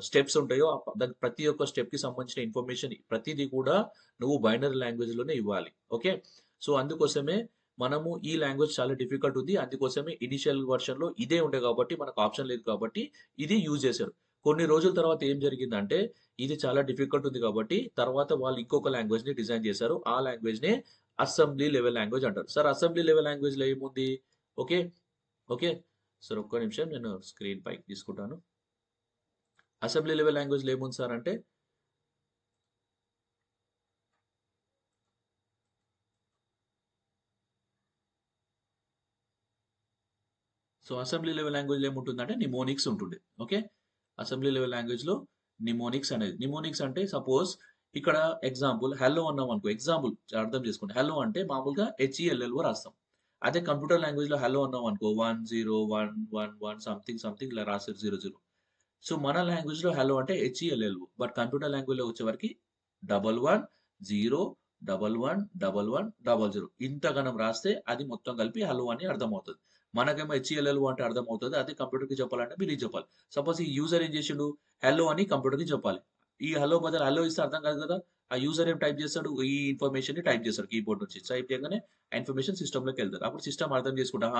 స్టెప్స్ ఉంటాయో దానికి ప్రతి ఒక్క స్టెప్‌కి సంబంధించిన ఇన్ఫర్మేషన్ ప్రతీది కూడా నువ్వు బైనరీ లాంగ్వేజ్‌లోనే ఇవ్వాలి. ఓకే. సో, అందుకోసమే మనము ఈ లాంగ్వేజ్ చాలా డిఫికల్ట్ ఉంది. అందుకోసమే ఇనిషియల్ వెర్షన్‌లో ఇదే ఉండే కాబట్టి మనకు ఆప్షన్ లేదు కాబట్టి ఇది యూజ్ చేశారు. కొన్ని రోజుల తర్వాత ఏం జరిగిందంటే, ఇది చాలా డిఫికల్ట్ ఉంది కాబట్టి తర్వాత వాళ్ళు ఇంకొక లాంగ్వేజ్‌ని డిజైన్ చేశారు. ఆ లాంగ్వేజ్‌నే అసెంబ్లీ లెవెల్ లాంగ్వేజ్ అంటారు. సార్ అసెంబ్లీ లెవెల్ లాంగ్వేజ్‌లో ఏముంది? ఓకే. ఓకే. సార్ ఒక్క నిమిషం నేను స్క్రీన్ పైకి తీసుకుంటాను. అసెంబ్లీ లెవెల్ లాంగ్వేజ్‌లో ఏముంది సార్ అంటే, సో, అసెంబ్లీ లెవెల్ లాంగ్వేజ్‌లో ఏముంటుందంటే నిమోనిక్స్ ఉంటుంది. ఓకే. అసెంబ్లీ లెవెల్ లాంగ్వేజ్‌లో నిమోనిక్స్ అనేది. నిమోనిక్స్ అంటే సపోజ్ ఇక్కడ ఎగ్జాంపుల్ హెల్లో అన్నామనుకో, ఎగ్జాంపుల్ అర్థం చేసుకోండి. హెల్లో అంటే మామూలుగా హెచ్‌ఈఎల్‌ఎల్‌ఓ రాస్తాం. అదే కంప్యూటర్ లాంగ్వేజ్‌లో హెల్లో అన్నామనుకో 101111 సంథింగ్ సంథింగ్ ఇలా రాస్తారు 00. సో, మన లాంగ్వేజ్‌లో హెల్లో అంటే హెచ్‌ఈఎల్‌ఎల్‌ఓ. బట్ కంప్యూటర్ లాంగ్వేజ్‌లో వచ్చేవరకి 11 0 11 11 00 ఇంతగనం రాస్తే అది మొత్తం కలిపి హలో అని అర్థమవుతది. మనకేమో హెచ్‌ఈఎల్‌ఎల్‌ఓ అంటే అర్థమవుతది. అదే కంప్యూటర్‌కి చెప్పాలంటే మీరు ఇది చెప్పాలి. సపోజ్ ఈ యూజర్ ఏం చేసిండు? హలో అని కంప్యూటర్‌కి చెప్పాలి. ఈ హలో బదులు హలో ఇస్తే అర్థం కాదు కదా! ఆ యూజర్ ఏం టైప్ చేస్తాడు? ఈ ఇన్ఫర్మేషన్‌ని టైప్ చేస్తాడు కీబోర్డ్ నుంచి. టైప్ చేయంగానే ఆ ఇన్ఫర్మేషన్ సిస్టమ్‌లోకెళ్తది. అప్పుడు సిస్టమ్ అర్థం చేసుకుంటా,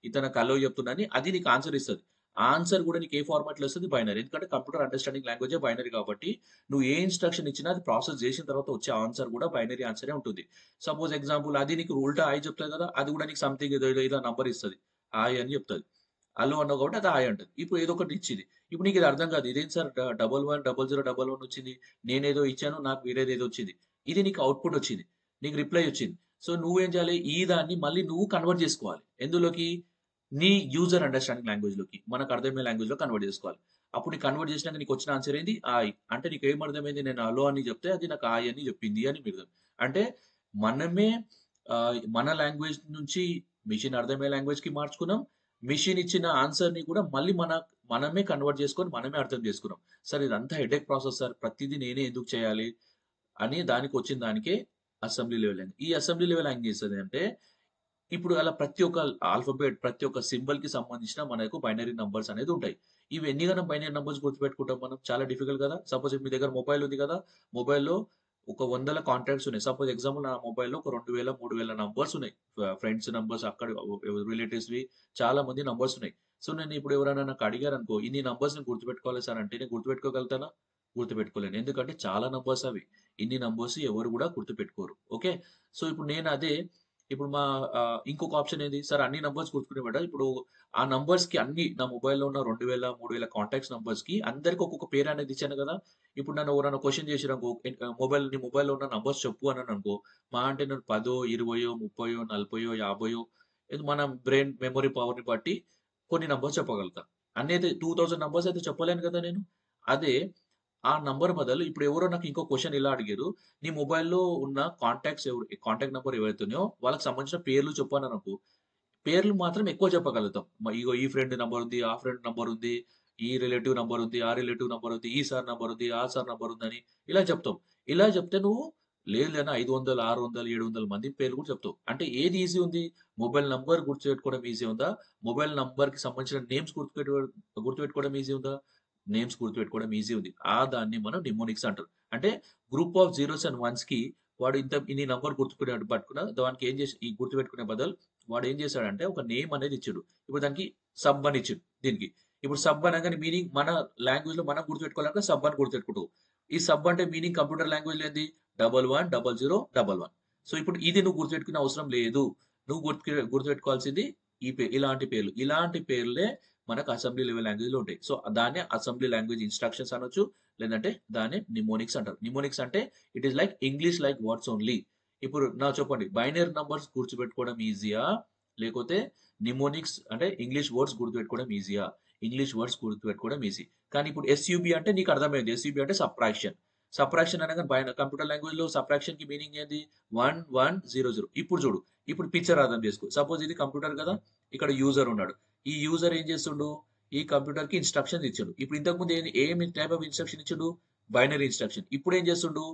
ఇతను నాకు హలో చెప్తుండని అది నీకు ఆన్సర్ ఇస్తది. ఆన్సర్ కూడా నీకు ఏ ఫార్మాట్‌లో వస్తది? బైనరీ. ఎందుకంటే కంప్యూటర్ అండర్‌స్టాండింగ్ లాంగ్వేజే బైనరీ కాబట్టి నువ్వు ఏ ఇన్‌స్ట్రక్షన్ ఇచ్చినా అది ప్రాసెస్ చేసిన తర్వాత వచ్చే ఆన్సర్ కూడా బైనరీ ఆన్సరే ఉంటుంది. సపోజ్ ఎగ్జాంపుల్ అది నీకు ఉల్టా హాయ్ చెప్తది కదా! అది కూడా నీకు సంథింగ్ ఏదో నంబర్ ఇస్తది. హాయ్ అని చెప్తది. హలో అన్నావు కాబట్టి అది హాయ్ అంటది. ఇప్పుడు ఏదో ఒకటి ఇచ్చింది. ఇప్పుడు నీకు ఇది అర్థం కాదు. ఇదేంటి సార్ 110011 వచ్చింది. నేనేదో ఇచ్చాను. నాకు వేరేదేదో వచ్చింది. ఇది నీకు ఔట్‌పుట్ వచ్చింది. నీకు రిప్లై వచ్చింది. సో, నువ్వేం చేయాలి? ఈ దాన్ని మళ్ళీ నువ్వు కన్వర్ట్ చేసుకోవాలి. ఎందులోకి? నీ యూజర్ అండర్‌స్టాండింగ్ లాంగ్వేజ్‌లోకి. మనకు అర్థమయ్యే లాంగ్వేజ్‌లో కన్వర్ట్ చేసుకోవాలి. అప్పుడు నీకు కన్వర్ట్ చేసినాక నీకొచ్చిన ఆన్సర్ ఏంది? హాయ్. అంటే నీకేం అర్థమైంది? నేను హలో అని చెప్తే అది నాకు హాయ్ అని చెప్పింది అని మీరు అంటే మనమే మన లాంగ్వేజ్ నుంచి మెషిన్ అర్థమయ్యే లాంగ్వేజ్‌కి మార్చుకున్నాం. మెషిన్ ఇచ్చిన ఆన్సర్‌ని కూడా మళ్ళీ మనమే కన్వర్ట్ చేసుకొని మనమే అర్థం చేసుకున్నాం. సార్ ఇదంతా హెడేక్ ప్రాసెస్ సార్. ప్రతీది నేనే ఎందుకు చేయాలి? అని దానికొచ్చిన దానికే అసెంబ్లీ లెవెల్ లాంగ్వేజ్. ఈ అసెంబ్లీ లెవెల్ లాంగ్వేజ్ చేస్తదంటే ఇప్పుడు అలా ప్రతి ఒక్క ఆల్ఫాబెట్, ప్రతి ఒక్క సింబల్‌కి సంబంధించిన మనకు బైనరీ నంబర్స్ అనేది ఉంటాయి. ఇవి ఎన్ని గనం బైనరీ నంబర్స్ గుర్తుపెట్టుకుంటాం మనం? చాలా డిఫికల్ట్ కదా! సపోజ్ మీ దగ్గర మొబైల్ ఉంది కదా! మొబైల్‌లో ఒక వందల కాంటాక్ట్స్ ఉన్నాయి. సపోజ్ ఎగ్జాంపుల్ నా మొబైల్‌లో ఒక 2000, 3000 నంబర్స్ ఉన్నాయి. ఫ్రెండ్స్ నంబర్స్ అక్కడ రిలేటివ్స్‌వి చాలా మంది నంబర్స్ ఉన్నాయి. సో, నేను ఇప్పుడు ఎవరైనా నాకు అడిగారనుకో, ఇన్ని నంబర్స్ నేను గుర్తుపెట్టుకోవాలి సార్ అంటే నేను గుర్తుపెట్టుకోగలుగుతానా? గుర్తుపెట్టుకోలేను. ఎందుకంటే చాలా నంబర్స్ అవి. ఇన్ని నంబర్స్ ఎవరు కూడా గుర్తుపెట్టుకోరు. ఓకే. సో, ఇప్పుడు నేను అదే ఇప్పుడు ఇంకొక ఆప్షన్ ఏది? సార్ అన్ని నంబర్స్ గుర్తుకునేవాడా? ఇప్పుడు ఆ నంబర్స్‌కి అన్ని నా మొబైల్‌లో ఉన్న 2000, 3000 కాంటాక్ట్స్ నంబర్స్‌కి అందరికి ఒక్కొక్క పేరనేది ఇచ్చాను గదా! ఇప్పుడు నన్ను ఎవరైనా క్వెషన్ చేసిరనుకో నీ మొబైల్‌లో ఉన్న నంబర్స్ చెప్పు అన్నాననుకో, మహా అంటే నేను 10, 20, 30, 40, 50 ఇది మన బ్రెయిన్ మెమరీ పవర్‌ని బట్టి కొన్ని నంబర్స్ చెప్పగలుగుతా. అన్నయితే 2000 నంబర్స్ అయితే చెప్పలేను కదా నేను. అదే ఆ నంబర్ బదులు ఇప్పుడు ఎవరో నాకు ఇంకో క్వెషన్ ఇలా అడిగారు. నీ మొబైల్‌లో ఉన్న కాంటాక్ట్ నంబర్ ఎవరైతే ఉన్నాయో వాళ్ళకి సంబంధించిన పేర్లు చెప్పు అన్నారనుకో, పేర్లు మాత్రం ఎక్కువ చెప్పగలుగుతాం. ఇగో ఈ ఫ్రెండ్ నంబర్ ఉంది, ఆ ఫ్రెండ్ నంబర్ ఉంది, ఈ రిలేటివ్ నంబర్ ఉంది, ఆ రిలేటివ్ నంబర్ ఉంది, ఈ సార్ నంబర్ ఉంది, ఆ సార్ నంబర్ ఉందని ఇలా చెప్తాం. ఇలా చెప్తే నువ్వు లేదు లేనా 500, 600, 700 మంది పేర్లు కూడా చెప్తావు. అంటే ఏది ఈజీ ఉంది? మొబైల్ నంబర్ గుర్తుపెట్టుకోవడం ఈజీ ఉందా? మొబైల్ నంబర్‌కి సంబంధించిన నేమ్స్ గుర్తుపెట్టుకోవడం ఈజీ ఉందా? నేమ్స్ గుర్తుపెట్టుకోవడం ఈజీ ఉంది. దాన్ని మనం నిమోనిక్స్ అంటారు. అంటే గ్రూప్ ఆఫ్ జీరోస్ అండ్ వన్స్‌కి వాడు ఇన్ని నంబర్ గుర్తుకునేట్టు పట్టుకున్న దానికి ఏం చేసి ఈ గుర్తుపెట్టుకునే బదులు వాడేం చేశాడంటే ఒక నేమ్ అనేది ఇచ్చిండు. ఇప్పుడు దానికి సబ్ అని ఇచ్చిండు దీనికి. ఇప్పుడు సబ్ అనగానే మీనింగ్ మన లాంగ్వేజ్‌లో మనం గుర్తుపెట్టుకోవాలంటే సబ్ అని గుర్తుపెట్టుకుంటావు. ఈ సబ్ అంటే మీనింగ్ కంప్యూటర్ లాంగ్వేజ్‌లో ఏంది? 110011. సో, ఇప్పుడు ఇది నువ్వు గుర్తుపెట్టుకునే అవసరం లేదు. నువ్వు గుర్తుపెట్టుకోవాల్సింది ఇలాంటి పేర్లు. ఇలాంటి పేర్లే మనకు అసెంబ్లీ లెవెల్ లాంగ్వేజ్‌లో ఉంటాయి. సో, దాన్నే అసెంబ్లీ లాంగ్వేజ్ ఇన్‌స్ట్రక్షన్స్ అనొచ్చు. లేదంటే దాన్నే నిమోనిక్స్ అంటారు. నిమోనిక్స్ అంటే it is like English like words only. ఇప్పుడు నాకు చెప్పండి బైనరీ నంబర్స్ గుర్తుపెట్టుకోవడం ఈజీయా? లేకపోతే నిమోనిక్స్ అంటే ఇంగ్లీష్ వర్డ్స్ గుర్తుపెట్టుకోవడం ఈజీయా? ఇంగ్లీష్ వర్డ్స్ గుర్తుపెట్టుకోవడం ఈజీ. కానీ ఇప్పుడు ఎస్‌యుబి అంటే నీకు అర్థమైంది. ఎస్‌యుబి అంటే సబ్ట్రాక్షన్. సబ్ట్రాక్షన్ అనగానే కంప్యూటర్ లాంగ్వేజ్‌లో సబ్ట్రాక్షన్‌కి మీనింగ్ ఏంది? 1, 1, 0, 0. ఇప్పుడు చూడు. ఇప్పుడు పిక్చర్ అర్థం చేసుకో. సపోజ్ ఇది కంప్యూటర్ కదా! ఇక్కడ యూజర్ ఉన్నాడు. ఈ యూజర్ ఏం చేస్తుండు? ఈ కంప్యూటర్‌కి ఇన్‌స్ట్రక్షన్స్ ఇచ్చిండు. ఇప్పుడు ఇంతకుముందు ఏమి టైప్ ఆఫ్ ఇన్‌స్ట్రక్షన్ ఇచ్చిండు? Binary instruction. ఇప్పుడేం చేస్తుండు?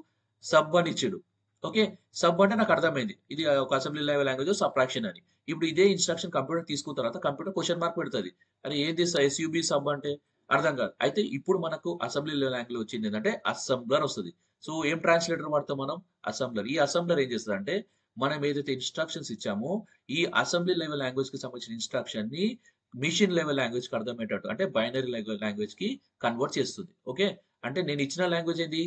సబ్ అని ఇచ్చిండు. ఓకే. సబ్ అంటే నాకు అర్థమైంది. ఇది ఒక అసెంబ్లీ లెవెల్ లాంగ్వేజ్ సబ్ట్రాక్షన్ అని. ఇప్పుడు ఇదే ఇన్‌స్ట్రక్షన్ కంప్యూటర్ తీసుకున్న తర్వాత కంప్యూటర్ క్వెషన్ మార్క్ పెడతది. అరే ఏంది ఎస్‌యుబి సబ్ అంటే? అర్థం కాదు. అయితే ఇప్పుడు మనకు అసెంబ్లీ లెవెల్ లాంగ్వేజ్‌లో వచ్చిందేంటంటే అసెంబ్లర్ వస్తది. సో, ఏం ట్రాన్స్‌లేటర్ వాడతాం మనం? అసెంబ్లర్. ఈ అసెంబ్లర్ ఏం చేస్తదంటే మనం ఏదైతే ఇన్‌స్ట్రక్షన్స్ ఇచ్చామో ఈ అసెంబ్లీ లెవెల్ లాంగ్వేజ్‌కి సంబంధించిన ఇన్‌స్ట్రక్షన్‌ని మెషిన్ లెవెల్ లాంగ్వేజ్‌కి అర్థమయ్యేటట్టు అంటే బైనరీ లాంగ్వేజ్‌కి కన్వర్ట్ చేస్తుంది. ఓకే. అంటే నేను ఇచ్చిన లాంగ్వేజ్ ఏంది?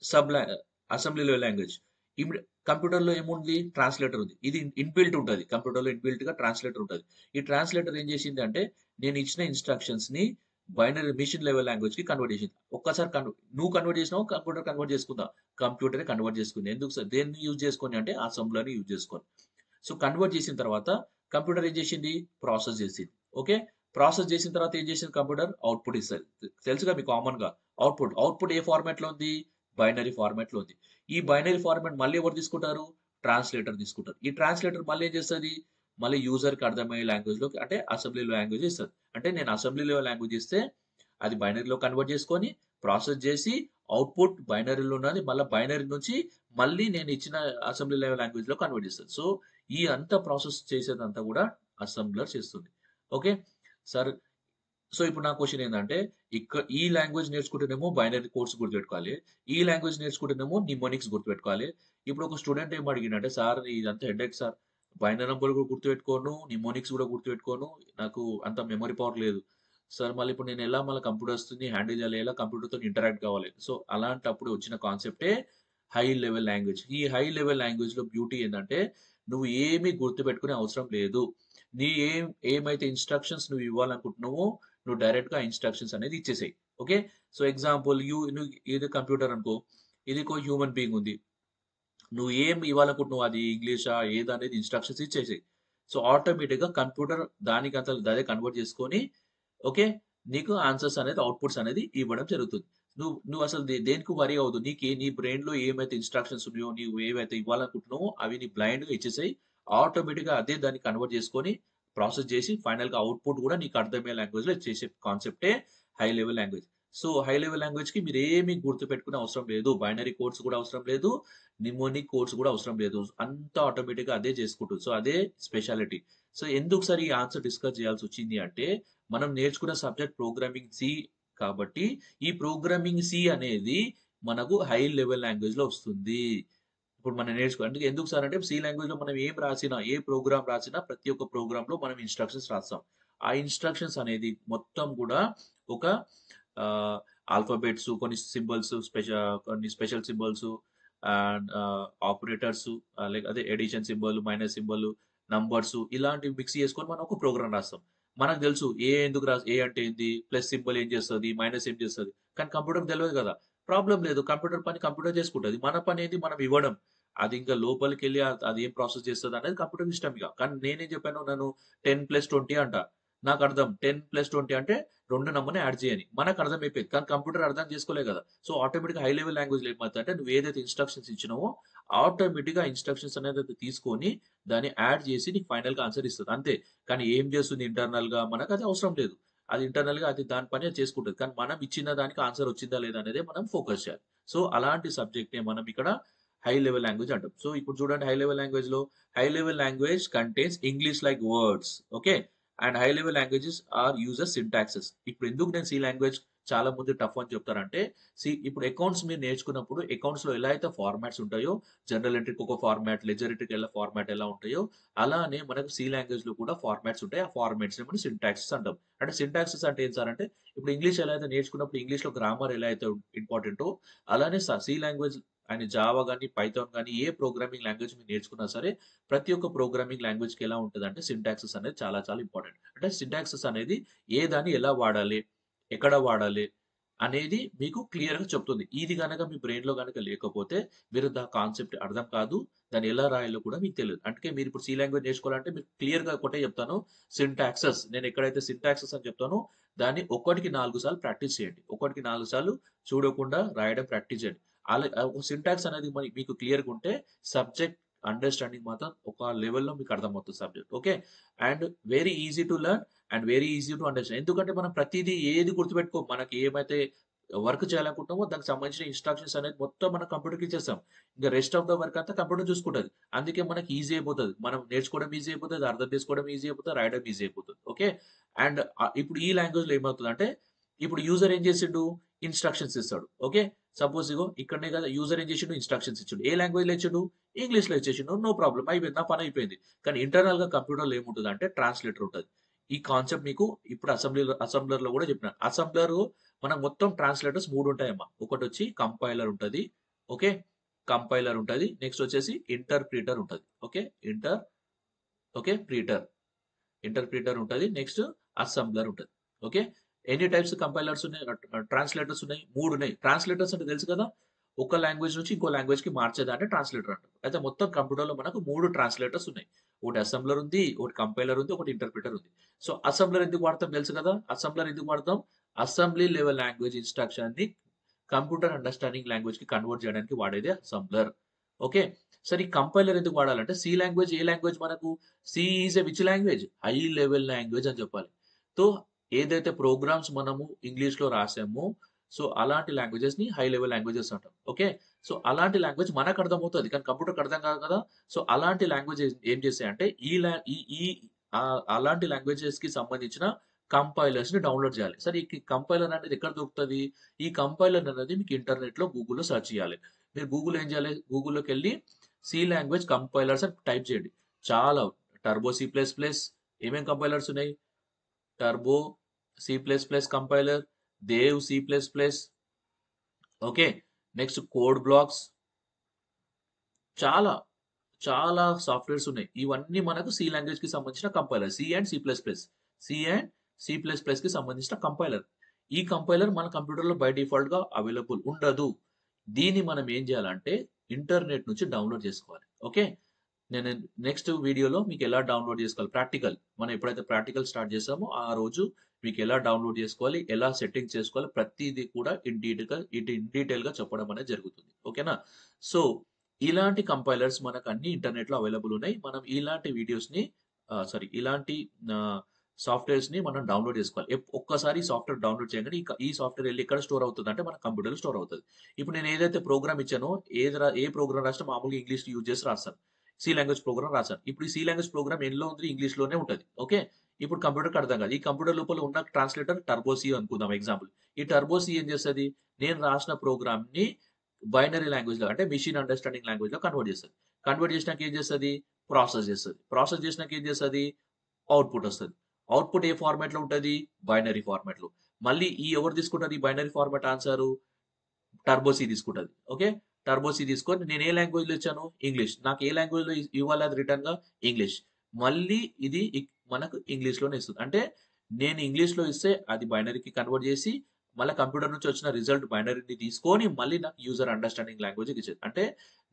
సబ్ లా అసెంబ్లీ లెవెల్ లాంగ్వేజ్. ఇప్పుడు కంప్యూటర్‌లో ఏముంది? ట్రాన్స్‌లేటర్ ఉంది. ఇది ఇన్‌బిల్ట్ ఉంటది. కంప్యూటర్‌లో ఇన్‌బిల్ట్‌గా ట్రాన్స్‌లేటర్ ఉంటది. ఈ ట్రాన్స్‌లేటర్ ఏం చేసిందంటే నేను ఇచ్చిన ఇన్‌స్ట్రక్షన్స్‌ని బైనరీ మెషిన్ లెవెల్ లాంగ్వేజ్‌కి కన్వర్ట్ చేసింది. ఒక్కసారి నువ్వు కన్వర్ట్ చేసినావా? కంప్యూటర్ కన్వర్ట్ చేసుకుందా? కంప్యూటరే కన్వర్ట్ చేసుకుంది. ఎందుకు సార్? దేన్ని యూజ్ చేసుకొని అంటే అసెంబ్లర్‌ని యూజ్ చేసుకొని. సో, కన్వర్ట్ చేసిన తర్వాత కంప్యూటర్ ఏం చేసింది? ప్రాసెస్ చేసింది. ఓకే. ప్రాసెస్ చేసిన తర్వాత ఏం చేసింది కంప్యూటర్? ఔట్‌పుట్ ఇస్తది. తెలుసుగా మీకు కామన్‌గా ఔట్‌పుట్. ఔట్‌పుట్ ఏ ఫార్మాట్‌లో ఉంది? బైనరీ ఫార్మాట్‌లో ఉంది. ఈ బైనరీ ఫార్మాట్ మళ్ళీ ఎవరు తీసుకుంటారు? ట్రాన్స్‌లేటర్ తీసుకుంటారు. ఈ ట్రాన్స్‌లేటర్ మళ్ళీ ఏం చేస్తది? మళ్ళీ యూజర్‌కి అర్థమయ్యే లాంగ్వేజ్‌లోకి అంటే అసెంబ్లీ లాంగ్వేజ్ ఇస్తది. అంటే నేను అసెంబ్లీ లెవెల్ లాంగ్వేజ్ ఇస్తే అది బైనరీలో కన్వర్ట్ చేసుకొని, ప్రాసెస్ చేసి, ఔట్‌పుట్ బైనరీలో ఉన్నది మళ్ళా బైనరీ నుంచి మళ్ళీ నేను ఇచ్చిన అసెంబ్లీ లెవెల్ లాంగ్వేజ్‌లో కన్వర్ట్ చేస్తది. సో, ఈ అంతా ప్రాసెస్ చేసేదంతా కూడా అసెంబ్లర్ చేస్తుంది. ఓకే. సర్ సో, ఇప్పుడు నా క్వెషన్ ఏందంటే, ఈ లాంగ్వేజ్ నేర్చుకుంటేనేమో బైనరీ కోడ్స్ గుర్తుపెట్టుకోవాలి. ఈ లాంగ్వేజ్ నేర్చుకుంటేనేమో నిమోనిక్స్ గుర్తుపెట్టుకోవాలి. ఇప్పుడు ఒక స్టూడెంట్ ఏం అడిగిండంటే, "సార్ ఇదంతా హెడేక్ సార్. బైనరీ నంబర్ కూడా గుర్తుపెట్టుకోను, నిమోనిక్స్ కూడా గుర్తుపెట్టుకోను. నాకు అంత మెమరీ పవర్ లేదు. సార్ మళ్ళీ ఇప్పుడు నేను ఎలా మళ్ళీ కంప్యూటర్స్‌ని హ్యాండిల్ చేయాలి? ఎలా కంప్యూటర్‌తోని ఇంటరాక్ట్ కావాలి?" సో, అలాంటప్పుడు వచ్చిన కాన్సెప్టే హై లెవెల్ లాంగ్వేజ్. ఈ హై లెవెల్ లాంగ్వేజ్‌లో బ్యూటీ ఏందంటే, నువ్వు ఏమి గుర్తుపెట్టుకునే అవసరం లేదు. నీ ఏమైతే ఇన్‌స్ట్రక్షన్స్ నువ్వు ఇవ్వాలనుకుంటున్నావో నువ్వు డైరెక్ట్‌గా ఇన్‌స్ట్రక్షన్స్ అనేది ఇచ్చేసేయి. ఓకే. సో, ఎగ్జాంపుల్ నువ్వు ఇది కంప్యూటర్ అనుకో. ఇది ఒక హ్యూమన్ బీయింగ్ ఉంది. నువ్వు ఏం ఇవ్వాలనుకుంటున్నావు అది ఇంగ్లీషా ఏదనేది ఇన్‌స్ట్రక్షన్స్ ఇచ్చేసేయి. సో, ఆటోమేటిక్‌గా కంప్యూటర్ దానికంతట అదే కన్వర్ట్ చేసుకొని ఓకే. నీకు ఆన్సర్స్ అనేది ఔట్‌పుట్స్ అనేది ఇవ్వడం జరుగుతుంది. నువ్వసలు దేనికి వరీ అవ్వద్దు. నీ బ్రెయిన్‌లో ఏమైతే ఇన్‌స్ట్రక్షన్స్ ఉన్నాయో, నీవు ఏవైతే ఇవ్వాలనుకుంటున్నావో అవి నీ బ్లైండ్‌గా ఇచ్చేసేయి. ఆటోమేటిక్‌గా అదే దాన్ని కన్వర్ట్ చేసుకొని, ప్రాసెస్ చేసి ఫైనల్‌గా ఔట్‌పుట్ గూడా నీకు అర్థమయ్యే లాంగ్వేజ్‌లో చేసే కాన్సెప్టే high level language. So, high level లాంగ్వేజ్‌కి మీరేమి గుర్తుపెట్టుకునే అవసరం లేదు. బైనరీ కోడ్స్ కూడా అవసరం లేదు. నిమోనిక్ కోడ్స్ కూడా అవసరం లేదు. అంతా ఆటోమేటిక్‌గా అదే చేసుకుంటుంది. సో, అదే స్పెషాలిటీ. సో, ఎందుకు సార్ ఈ ఆన్సర్ డిస్కస్ చేయాల్సొచ్చింది అంటే, మనం నేర్చుకున్న సబ్జెక్ట్ ప్రోగ్రామింగ్ సి కాబట్టి, ఈ ప్రోగ్రామింగ్ సి అనేది మనకు హై లెవెల్ లాంగ్వేజ్‌లో వస్తుంది. ఇప్పుడు మనం అందుకే ఎందుకు సార్ అంటే సి లాంగ్వేజ్‌లో మనం ఏం రాసినా, ఏ ప్రోగ్రామ్ రాసినా ప్రతి ఒక్క ప్రోగ్రామ్‌లో మనం ఇన్‌స్ట్రక్షన్స్ రాస్తాం. ఆ ఇన్‌స్ట్రక్షన్స్ అనేది మొత్తం గూడా ఒక ఆహ్, ఆల్ఫాబెట్స్, కొన్ని స్పెషల్ సింబల్స్ అండ్ ఆపరేటర్స్ అదే addition symbol, minus symbol, numbers ఇలాంటివి మిక్స్ చేసుకొని మనం ఒక ప్రోగ్రామ్ రాస్తాం. మనకు తెలుసు ఏ అంటే ఏంది? ప్లస్ సింబల్ ఏం చేస్తది? మైనస్ ఏం చేస్తది? కానీ కంప్యూటర్‌కి తెలవదు గదా! ప్రాబ్లమ్ లేదు. కంప్యూటర్ పని కంప్యూటర్ చేసుకుంటది. మన పనేంది మనం ఇవ్వడం. అది ఇంకా లోపలికెళ్ళి అది ఏం ప్రాసెస్ చేస్తదనేది కంప్యూటర్ ఇష్టం ఇగ. కానీ నేనేం చెప్పాను నన్ను 10 + 20 అంట. నాకు అర్థం 10+20 అంటే 2 నంబర్‌ని యాడ్ చేయని. మనకు అర్థమైపోయేది. కానీ కంప్యూటర్ అర్థం చేసుకోలేదు కదా! సో, ఆటోమేటిక్‌గా హై లెవెల్ లాంగ్వేజ్‌లో ఏమైతదంటే నువ్వు ఏదైతే ఇన్‌స్ట్రక్షన్స్ ఇచ్చినావో ఆటోమేటిక్‌గా ఆ ఇన్‌స్ట్రక్షన్స్ అనేది తీసుకొని దాన్ని యాడ్ చేసి నీకు ఫైనల్‌గా ఆన్సర్ ఇస్తది. అంతే. కానీ ఏం చేస్తుంది ఇంటర్నల్‌గా మనకది అవసరం లేదు. అది ఇంటర్నల్‌గా అది దాని పని అది చేసుకుంటది. కానీ మనం ఇచ్చిన దానికి ఆన్సర్ వచ్చిందా లేదా అనేదే మనం ఫోకస్ చేయాలి. సో, అలాంటి సబ్జెక్ట్‌నే మనం ఇక్కడ హై లెవెల్ లాంగ్వేజ్ అంటాం. సో, ఇప్పుడు చూడండి high level language contains English like words. Okay. And high level languages are user syntaxes. ఇప్పుడు ఎందుకు నేను సి లాంగ్వేజ్ చాలా మంది టఫ్ అని చెప్తారంటే, ఇప్పుడు అకౌంట్స్ మీరు నేర్చుకున్నప్పుడు అకౌంట్స్‌లో ఎలా అయితే ఫార్మాట్స్ ఉంటాయో, జనరల్ ఎంట్రీకి ఒక ఫార్మాట్, లెడ్జర్ ఎంట్రీకి ఫార్మాట్ ఎలా ఉంటాయో, అలానే మనకు సి లాంగ్వేజ్‌లో కూడా ఫార్మాట్స్ ఉంటాయి. ఆ ఫార్మాట్స్‌ని మనం సింటాక్సెస్ అంటాం. అంటే సింటాక్సెస్ అంటే ఏం సార్ అంటే, ఇప్పుడు ఇంగ్లీష్ ఎలా అయితే నేర్చుకున్నప్పుడు ఇంగ్లీష్‌లో గ్రామర్ ఎలా అయితే ఇంపార్టెంటో, అలానే సి లాంగ్వేజ్ అండ్ జావా గాని, పైథాన్ గాని ఏ ప్రోగ్రామింగ్ లాంగ్వేజ్ మీరు నేర్చుకున్నా సరే, ప్రతి ఒక్క ప్రోగ్రామింగ్ లాంగ్వేజ్‌కి ఎలా ఉంటదంటే సింటాక్సెస్ అనేది చాలా చాలా ఇంపార్టెంట్. అంటే సింటాక్సెస్ అనేది ఏ దాన్ని ఎలా వాడాలి, ఎక్కడ వాడాలి అనేది మీకు క్లియర్‌గా చెప్తుంది. ఇది గనక మీ బ్రెయిన్‌లో గనక లేకపోతే మీరు కాన్సెప్ట్ అర్థం కాదు. దాన్ని ఎలా రాయాలో కూడా మీకు తెలీదు. అందుకే మీరిప్పుడు సి లాంగ్వేజ్ నేర్చుకోవాలంటే మీకు క్లియర్‌గా ఒకటే చెప్తాను. సింటాక్సెస్ నేను ఎక్కడైతే సింటాక్సెస్ అని చెప్తానో దాన్ని ఒకటికి 4 సార్లు ప్రాక్టీస్ చేయండి. ఒకటికి 4 సార్లు చూడకుండా రాయడం ప్రాక్టీస్ చేయండి. సింటాక్స్ అనేది మీకు క్లియర్‌గా ఉంటే సబ్జెక్ట్ అండర్‌స్టాండింగ్ మాత్రం ఒక లెవెల్‌లో మీకు అర్థమవుతుంది subject. Okay. And very easy to learn and very easy to understand. ఎందుకంటే మనం ప్రతీదీ ఏది గుర్తుపెట్టుకోం. మనకి ఏమైతే వర్క్ చేయాలనుకుంటామో దానికి సంబంధించిన ఇన్‌స్ట్రక్షన్స్ అనేది మొత్తం మనం కంప్యూటర్‌కి ఇచ్చేస్తాం. ఇంక రెస్ట్ ఆఫ్ ద వర్క్ అంతా కంప్యూటర్ చూసుకుంటది. అందుకే మనకి ఈజీ అయిపోతది. మనం నేర్చుకోవడం ఈజీ అయిపోతది. అర్థం చేసుకోవడం ఈజీ అయిపోతది. రాయడం ఈజీ అయిపోతది. ఓకే. అండ్ ఇప్పుడు ఈ లాంగ్వేజ్‌లో ఏమవుతదంటే, ఇప్పుడు యూజర్ ఏం చేసిండు? ఇన్‌స్ట్రక్షన్స్ ఇస్తాడు. ఓకే. సపోజ్ ఇగో ఇక్కడనే కదా యూజర్ ఏం చేసిండు? ఇన్‌స్ట్రక్షన్స్ ఇచ్చిండు. ఏ లాంగ్వేజ్‌లో ఇచ్చిండు? ఇంగ్లీష్‌లో ఇచ్చేసిండు. నో ప్రాబ్లమ్ అయిపోయింది. నా పని అయిపోయింది. కానీ ఇంటర్నల్‌గా కంప్యూటర్‌లో ఏముంటదంటే ట్రాన్స్‌లేటర్ ఉంటది. ఈ కాన్సెప్ట్ మీకు ఇప్పుడు అసెంబ్లర్‌లో గూడా చెప్పినా. అసెంబ్లరు మనకు మొత్తం ట్రాన్స్‌లేటర్స్ 3 ఉంటాయమ్మా. ఒకటొచ్చి కంపైలర్ ఉంటది. ఓకే. కంపైలర్ ఉంటది. నెక్స్ట్ వచ్చేసి ఇంటర్‌ప్రిటర్ ఉంటది. ఓకే. ఓకే. ఇంటర్‌ప్రిటర్ ఉంటది. నెక్స్ట్ అసెంబ్లర్ ఉంటది. ఓకే. ఎన్ని టైప్స్ కంపైలర్స్ ఉన్నాయి? ట్రాన్స్‌లేటర్స్ ఉన్నాయి. 3 ఉన్నాయి. ట్రాన్స్‌లేటర్స్ అంటే తెలుసు కదా! ఒక లాంగ్వేజ్ నుంచి ఇంకో లాంగ్వేజ్‌కి మార్చేదాన్ని ట్రాన్స్‌లేటర్ అంటారు. అయితే మొత్తం కంప్యూటర్‌లో మనకు 3 ట్రాన్స్‌లేటర్స్ ఉన్నాయి. ఒకటి అసెంబ్లర్ ఉంది, ఒకటి కంపైలర్ ఉంది, ఒకటి ఇంటర్‌ప్రిటర్ ఉంది. సో, అసెంబ్లర్ ఎందుకు వాడతాం తెలుసు కదా! అసెంబ్లర్ ఎందుకు వాడతాం? అసెంబ్లీ లెవెల్ లాంగ్వేజ్ ఇన్‌స్ట్రక్షన్‌ని కంప్యూటర్ అండర్‌స్టాండింగ్ లాంగ్వేజ్‌కి కన్వర్ట్ చేయడానికి వాడేదే అసెంబ్లర్. ఓకే. సరే ఈ కంపైలర్ ఎందుకు వాడాలంటే సి లాంగ్వేజ్ ఏ లాంగ్వేజ్ మనకు C is a which language? High level language అని చెప్పాలి. సో, ఏదైతే ప్రోగ్రామ్స్ మనము ఇంగ్లీష్‌లో రాసామో, సో, అలాంటి లాంగ్వేజెస్‌ని హై లెవెల్ లాంగ్వేజెస్ అంటాం. ఓకే. సో, అలాంటి లాంగ్వేజ్ మనకు అర్థమవుతది. కానీ కంప్యూటర్‌కి అర్థం కాదు కదా! సో, అలాంటి లాంగ్వేజెస్ ఏం చేస్తాయంటే ఈ లా ఈ ఈ అలాంటి లాంగ్వేజెస్‌కి సంబంధించిన కంపైలర్స్‌ని డౌన్‌లోడ్ చేయాలి. సరే ఈ కంపైలర్ అనేది ఎక్కడ దొరుకుతది? ఈ కంపైలర్ అనేది మీకు ఇంటర్నెట్‌లో, గూగుల్‌లో సెర్చ్ చేయాలి. మీరు గూగుల్‌లో ఏం చేయాలి? గూగుల్‌లోకెళ్ళి సి లాంగ్వేజ్ కంపైలర్స్ అని టైప్ చేయండి. చాలా టర్బో సి ప్లస్ ప్లస్ ఏమేం కంపైలర్స్ ఉన్నాయి? Turbo C plus plus compiler, Dev C plus plus. Okay. Next code blocks. చాలా, చాలా సాఫ్ట్‌వేర్స్ ఉన్నాయి. ఇవన్నీ మనకు సి లాంగ్వేజ్‌కి సంబంధించిన compiler. C and C plus plus. C and C plus ప్లస్‌కి సంబంధించిన కంపైలర్. ఈ కంపైలర్ మన కంప్యూటర్‌లో బై డిఫాల్ట్‌గా అవైలబుల్ ఉండదు. దీన్ని మనం ఏం చేయాలంటే ఇంటర్నెట్ నుంచి డౌన్‌లోడ్ చేసుకోవాలి. ఓకే. నేను నెక్స్ట్ వీడియోలో మీకెలా డౌన్‌లోడ్ చేసుకోవాలి ప్రాక్టికల్. మనం ఎప్పుడైతే ప్రాక్టికల్ స్టార్ట్ చేసామో, ఆ రోజు మీకెలా డౌన్‌లోడ్ చేసుకోవాలి, ఎలా సెట్టింగ్స్ చేసుకోవాలి, ప్రతీది కూడా ఇన్ డీటెయిల్‌గా చెప్పడం అనేది జరుగుతుంది. ఓకేనా? సో, ఇలాంటి కంపైలర్స్ మనకు అన్ని ఇంటర్నెట్‌లో అవైలబుల్ ఉన్నాయి. మనం ఇలాంటి వీడియోస్‌ని ఇలాంటి సాఫ్ట్‌వేర్స్‌ని మనం డౌన్‌లోడ్ చేసుకోవాలి. ఒక్కసారి ఈ సాఫ్ట్‌వేర్ డౌన్‌లోడ్ చేయగానే ఈ సాఫ్ట్‌వేర్ ఎళ్లి ఎక్కడ స్టోర్ అవుతదంటే మన కంప్యూటర్‌లో స్టోర్ అవుతది. ఇప్పుడు నేను ఏదైతే ప్రోగ్రామ్ ఇచ్చానో, ఏ ప్రోగ్రామ్ రాసినా మామూలుగా ఇంగ్లీష్ యూజ్ చేసి రాస్తాను. సి లాంగ్వేజ్ ప్రోగ్రామ్ రాసాను. ఇప్పుడు ఈ సి లాంగ్వేజ్ ప్రోగ్రామ్ ఎందులో ఉంది? ఇంగ్లీష్‌లోనే ఉంటది. ఓకే. ఇప్పుడు కంప్యూటర్‌కి అర్థం కాదు. ఈ కంప్యూటర్ లోపల ఉన్న ట్రాన్స్‌లేటర్ టర్బో సి అనుకుందాం ఎగ్జాంపుల్. ఈ టర్బో సి ఏం చేస్తది? నేను రాసిన ప్రోగ్రామ్‌ని బైనరీ లాంగ్వేజ్‌లో అంటే మెషిన్ అండర్‌స్టాండింగ్ లాంగ్వేజ్‌లో కన్వర్ట్ చేస్తది. కన్వర్ట్ చేసినాక ఏం చేస్తది? ప్రాసెస్ చేస్తది. ప్రాసెస్ చేసినాక ఏం చేస్తది? ఔట్‌పుట్ వస్తది. ఔట్‌పుట్ ఏ ఫార్మాట్‌లో ఉంటది? బైనరీ ఫార్మాట్‌లో. మళ్ళీ ఎవరు తీసుకుంటారు ఈ binary format answer? Turbo C తీసుకుంటది. ఓకే. టర్బో సి తీసుకొని నేను ఏ లాంగ్వేజ్‌లో ఇచ్చాను? ఇంగ్లీష్. నాకు ఏ లాంగ్వేజ్‌లో ఇవ్వాలి అది రిటర్న్‌గా? ఇంగ్లీష్. మళ్ళీ ఇది మనకు ఇంగ్లీష్‌లోనే ఇస్తది. అంటే నేను ఇంగ్లీష్‌లో ఇస్తే అది బైనరీకి కన్వర్ట్ చేసి మళ్ళా కంప్యూటర్ నుంచి వచ్చిన రిజల్ట్ బైనరీని తీసుకొని మళ్ళీ నాకు యూజర్ అండర్‌స్టాండింగ్ లాంగ్వేజ్‌కి ఇచ్చేది. అంటే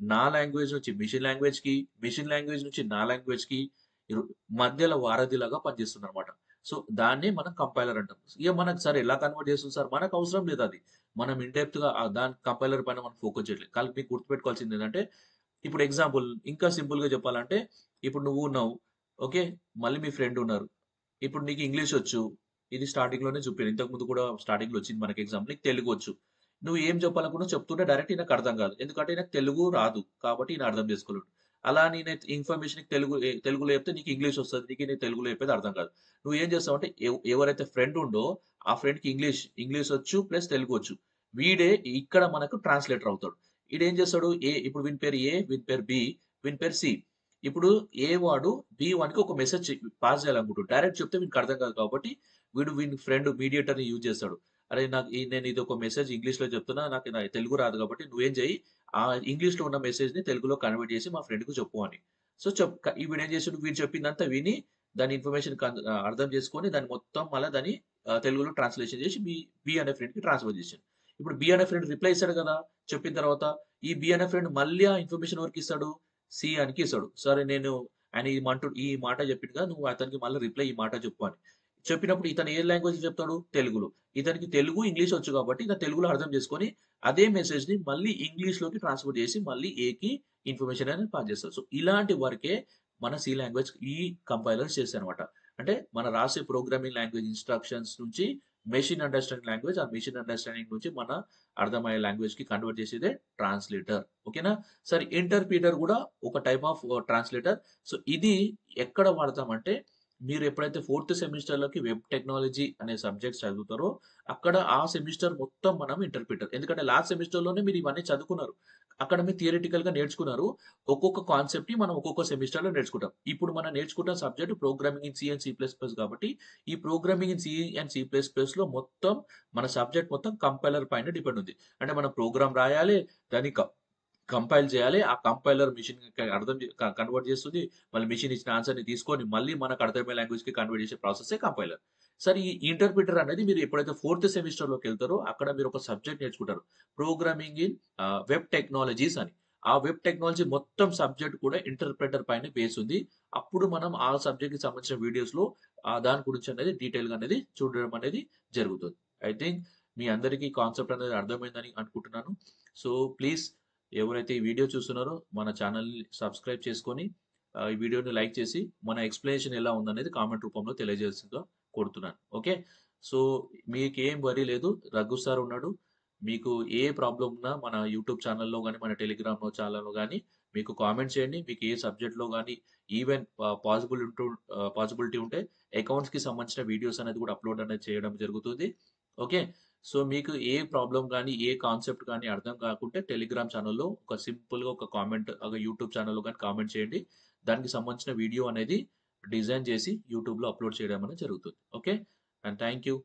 నా లాంగ్వేజ్ నుంచి మెషిన్ లాంగ్వేజ్‌కి, మెషిన్ లాంగ్వేజ్ నుంచి నా లాంగ్వేజ్‌కి ఇరు మధ్యలో వారధిలాగా పనిచేస్తుందన్నమాట. సో దాన్నే మనం కంపైలర్ అంటాం. ఇక మనకు సార్ ఎలా కన్వర్ట్ చేస్తుంది సార్? మనకు అవసరం లేదు అది. మనం ఇన్ డెప్త్‌గా దాని కంపైలర్ పైన మనం ఫోకస్ చేయట్లేదు. కానీ మీకు గుర్తుపెట్టుకోవాల్సింది ఏంటంటే, ఇప్పుడు ఎగ్జాంపుల్ ఇంకా సింపుల్‌గా చెప్పాలంటే, ఇప్పుడు నువ్వు ఉన్నావు. ఓకే. మళ్ళీ మీ ఫ్రెండ్ ఉన్నారు. ఇప్పుడు నీకు ఇంగ్లీష్ వచ్చు. ఇది స్టార్టింగ్‌లోనే చెప్పాను. ఇంతకుముందు కూడా స్టార్టింగ్‌లో వచ్చింది మనకి ఎగ్జాంపుల్. నీకు తెలుగు వచ్చు. నువ్వు ఏం చెప్పాలనుకున్నావో చెప్తుంటే డైరెక్ట్ ఈయనకు అర్థం కాదు. ఎందుకంటే ఈయనకు తెలుగు రాదు. కాబట్టి ఈయన అర్థం చేసుకోలేడు. అలా నేనైతే ఇన్ఫర్మేషన్ తెలుగులో చెప్తే నీకు ఇంగ్లీష్ వస్తది. నీకు తెలుగులో చెప్పేది అర్థం కాదు. నువ్వు ఏం చేస్తావంటే ఎవరైతే ఫ్రెండ్ ఉండో ఆ ఫ్రెండ్‌కి ఇంగ్లీష్ వచ్చు ప్లస్ తెలుగు వచ్చు. వీడే ఇక్కడ మనకు ట్రాన్స్‌లేటర్ అవుతాడు. ఈడేం చేస్తాడు ఇప్పుడు వీని పేరు ఏ, వీని పేరు బి, వీని పేరు సి. ఇప్పుడు ఏ వాడు బి వానికి ఒక మెసేజ్ పాస్ చేయాలనుకుంటాడు. డైరెక్ట్ చెప్తే వీనికి అర్థం కాదు కాబట్టి వీని ఫ్రెండ్ మీడియేటర్‌ని యూజ్ చేస్తాడు. అరే నేను ఇది ఒక మెసేజ్ ఇంగ్లీష్‌లో చెప్తున్నా. నాకు తెలుగు రాదు కాబట్టి నువ్వేం చెయ్యి ఇంగ్లీష్‌లో ఉన్న మెసేజ్‌ని తెలుగులో కన్వర్ట్ చేసి మా ఫ్రెండ్‌కి చెప్పు అని. సో, వీడేం చేసిండు వీడు చెప్పిందంతా విని దాని ఇన్ఫర్మేషన్ అర్థం చేసుకొని దాన్ని మొత్తం మళ్ళా దాన్ని తెలుగులో ట్రాన్స్‌లేషన్ చేసి బి అనే ఫ్రెండ్‌కి ట్రాన్స్‌ఫర్ చేసిండు. ఇప్పుడు బి అనే ఫ్రెండ్ రిప్లై ఇస్తాడు కదా! చెప్పిన తర్వాత ఈ బి అనే ఫ్రెండ్ మళ్ళీ ఆ ఇన్ఫర్మేషన్ ఎవరికిస్తాడు? సి అనికి ఇస్తాడు. సరే ఆయన ఈ మాట చెప్పిండు కదా! నువ్వు అతనికి మళ్ళీ రిప్లై ఈ మాట చెప్పు అని. చెప్పినప్పుడు ఇతను ఏ లాంగ్వేజ్‌లో చెప్తాడు? తెలుగులో. ఇతనికి తెలుగు, ఇంగ్లీష్ వచ్చు కాబట్టి ఇతను తెలుగులో అర్థం చేసుకొని అదే మెసేజ్‌ని మళ్ళీ ఇంగ్లీష్‌లోకి ట్రాన్స్‌ఫర్ చేసి మళ్ళీ ఏకి ఇన్ఫర్మేషన్ అనేది పాస్ చేస్తారు. సో, ఇలాంటి వర్కే మన సి లాంగ్వేజ్ ఈ కంపైలర్స్ చేస్తాయన్నమాట. అంటే మనం రాసే ప్రోగ్రామింగ్ లాంగ్వేజ్ ఇన్‌స్ట్రక్షన్స్ నుంచి మెషిన్ అండర్‌స్టాండింగ్ లాంగ్వేజ్, ఆ మెషిన్ అండర్‌స్టాండింగ్ నుంచి మన అర్థమయ్యే లాంగ్వేజ్‌కి కన్వర్ట్ చేసేదే ట్రాన్స్‌లేటర్. ఓకేనా? సరే ఇంటర్‌ప్రిటర్ కూడా ఒక టైప్ ఆఫ్ ట్రాన్స్‌లేటర్. సో, ఇది ఎక్కడ వాడతామంటే మీరు ఎప్పుడైతే ఫోర్త్ సెమిస్టర్‌లోకి వెబ్ టెక్నాలజీ అనే సబ్జెక్ట్స్ చదువుతారో, అక్కడ ఆ సెమిస్టర్ మొత్తం మనం ఇంటర్‌ప్రిటర్. ఎందుకంటే లాస్ట్ సెమిస్టర్‌లోనే మీరు ఇవన్నీ చదువుకున్నారు. అక్కడ మీరు థియరిటికల్‌గా నేర్చుకున్నారు. ఒక్కొక్క కాన్సెప్ట్‌ని మనం ఒక్కొక్క సెమిస్టర్‌లో నేర్చుకుంటాం. ఇప్పుడు మనం నేర్చుకుంటున్న subject programming in C and C plus plus కాబట్టి, ఈ programming in C and C plus ప్లస్‌లో మొత్తం మన సబ్జెక్ట్ మొత్తం కంపైలర్ పైన డిపెండ్ ఉంది. అంటే మనం ప్రోగ్రామ్ రాయాలి. దాన్ని కంపైల్ చేయాలి. ఆ కంపైలర్ మెషిన్‌కి అర్థం కన్వర్ట్ చేస్తుంది. మళ్ళీ మెషిన్ ఇచ్చిన ఆన్సర్‌ని తీసుకొని మళ్ళీ మనకు అర్థమయ్యే లాంగ్వేజ్‌కి కన్వర్ట్ చేసే ప్రాసెసే కంపైలర్. సరే ఈ ఇంటర్ప్రిటర్ అనేది మీరు ఎప్పుడైతే ఫోర్త్ సెమిస్టర్‌లోకెళ్తారో అక్కడ మీరు ఒక సబ్జెక్ట్ నేర్చుకుంటారు. ప్రోగ్రామింగ్ ఇన్ వెబ్ టెక్నాలజీస్ అని. ఆ వెబ్ టెక్నాలజీ మొత్తం సబ్జెక్ట్ కూడా ఇంటర్ప్రిటర్ పైనే బేస్ ఉంది. అప్పుడు మనం ఆ సబ్జెక్ట్‌కి సంబంధించిన వీడియోస్‌లో దాని గురించి అనేది డీటెయిల్‌గా అనేది చూడడం అనేది జరుగుతుంది. ఐ థింక్ మీ అందరికీ కాన్సెప్ట్ అనేది అర్థమైందని అనుకుంటున్నాను. సో, ప్లీజ్ ఎవరైతే ఈ వీడియో చూస్తున్నారో మన ఛానల్‌ని సబ్స్క్రైబ్ చేసుకొని ఈ వీడియోని లైక్ చేసి మన ఎక్స్‌ప్లనేషన్ ఎలా ఉందనేది కామెంట్ రూపంలో తెలియజేయాల్సిందిగా కోరుతున్నాను. ఓకే. సో, మీకేం వర్రీ లేదు. రఘు సార్ ఉన్నాడు. మీకు ఏ ప్రాబ్లమ్ ఉన్నా మన యూట్యూబ్ ఛానల్‌లో గాని, మన టెలిగ్రామ్‌లో ఛానల్‌లో గాని మీకు కామెంట్ చేయండి. మీకు ఏ సబ్జెక్ట్‌లో గాని ఈవెన్ పాసిబిలిటీ ఉంటే అకౌంట్స్‌కి సంబంధించిన వీడియోస్ అనేది కూడా అప్‌లోడ్ అనేది చేయడం జరుగుతుంది. ఓకే. సో, మీకు ఏ ప్రాబ్లమ్ గాని, ఏ కాన్సెప్ట్ గాని అర్థం కాకుంటే టెలిగ్రామ్ ఛానెల్‌లో ఒక సింపుల్‌గా ఒక కామెంట్ యూట్యూబ్ ఛానెల్‌లో గాని కామెంట్ చేయండి. దానికి సంబంధించిన వీడియో అనేది డిజైన్ చేసి యూట్యూబ్‌లో అప్‌లోడ్ చేయడం అనేది జరుగుతుంది. ఓకే. And thank you.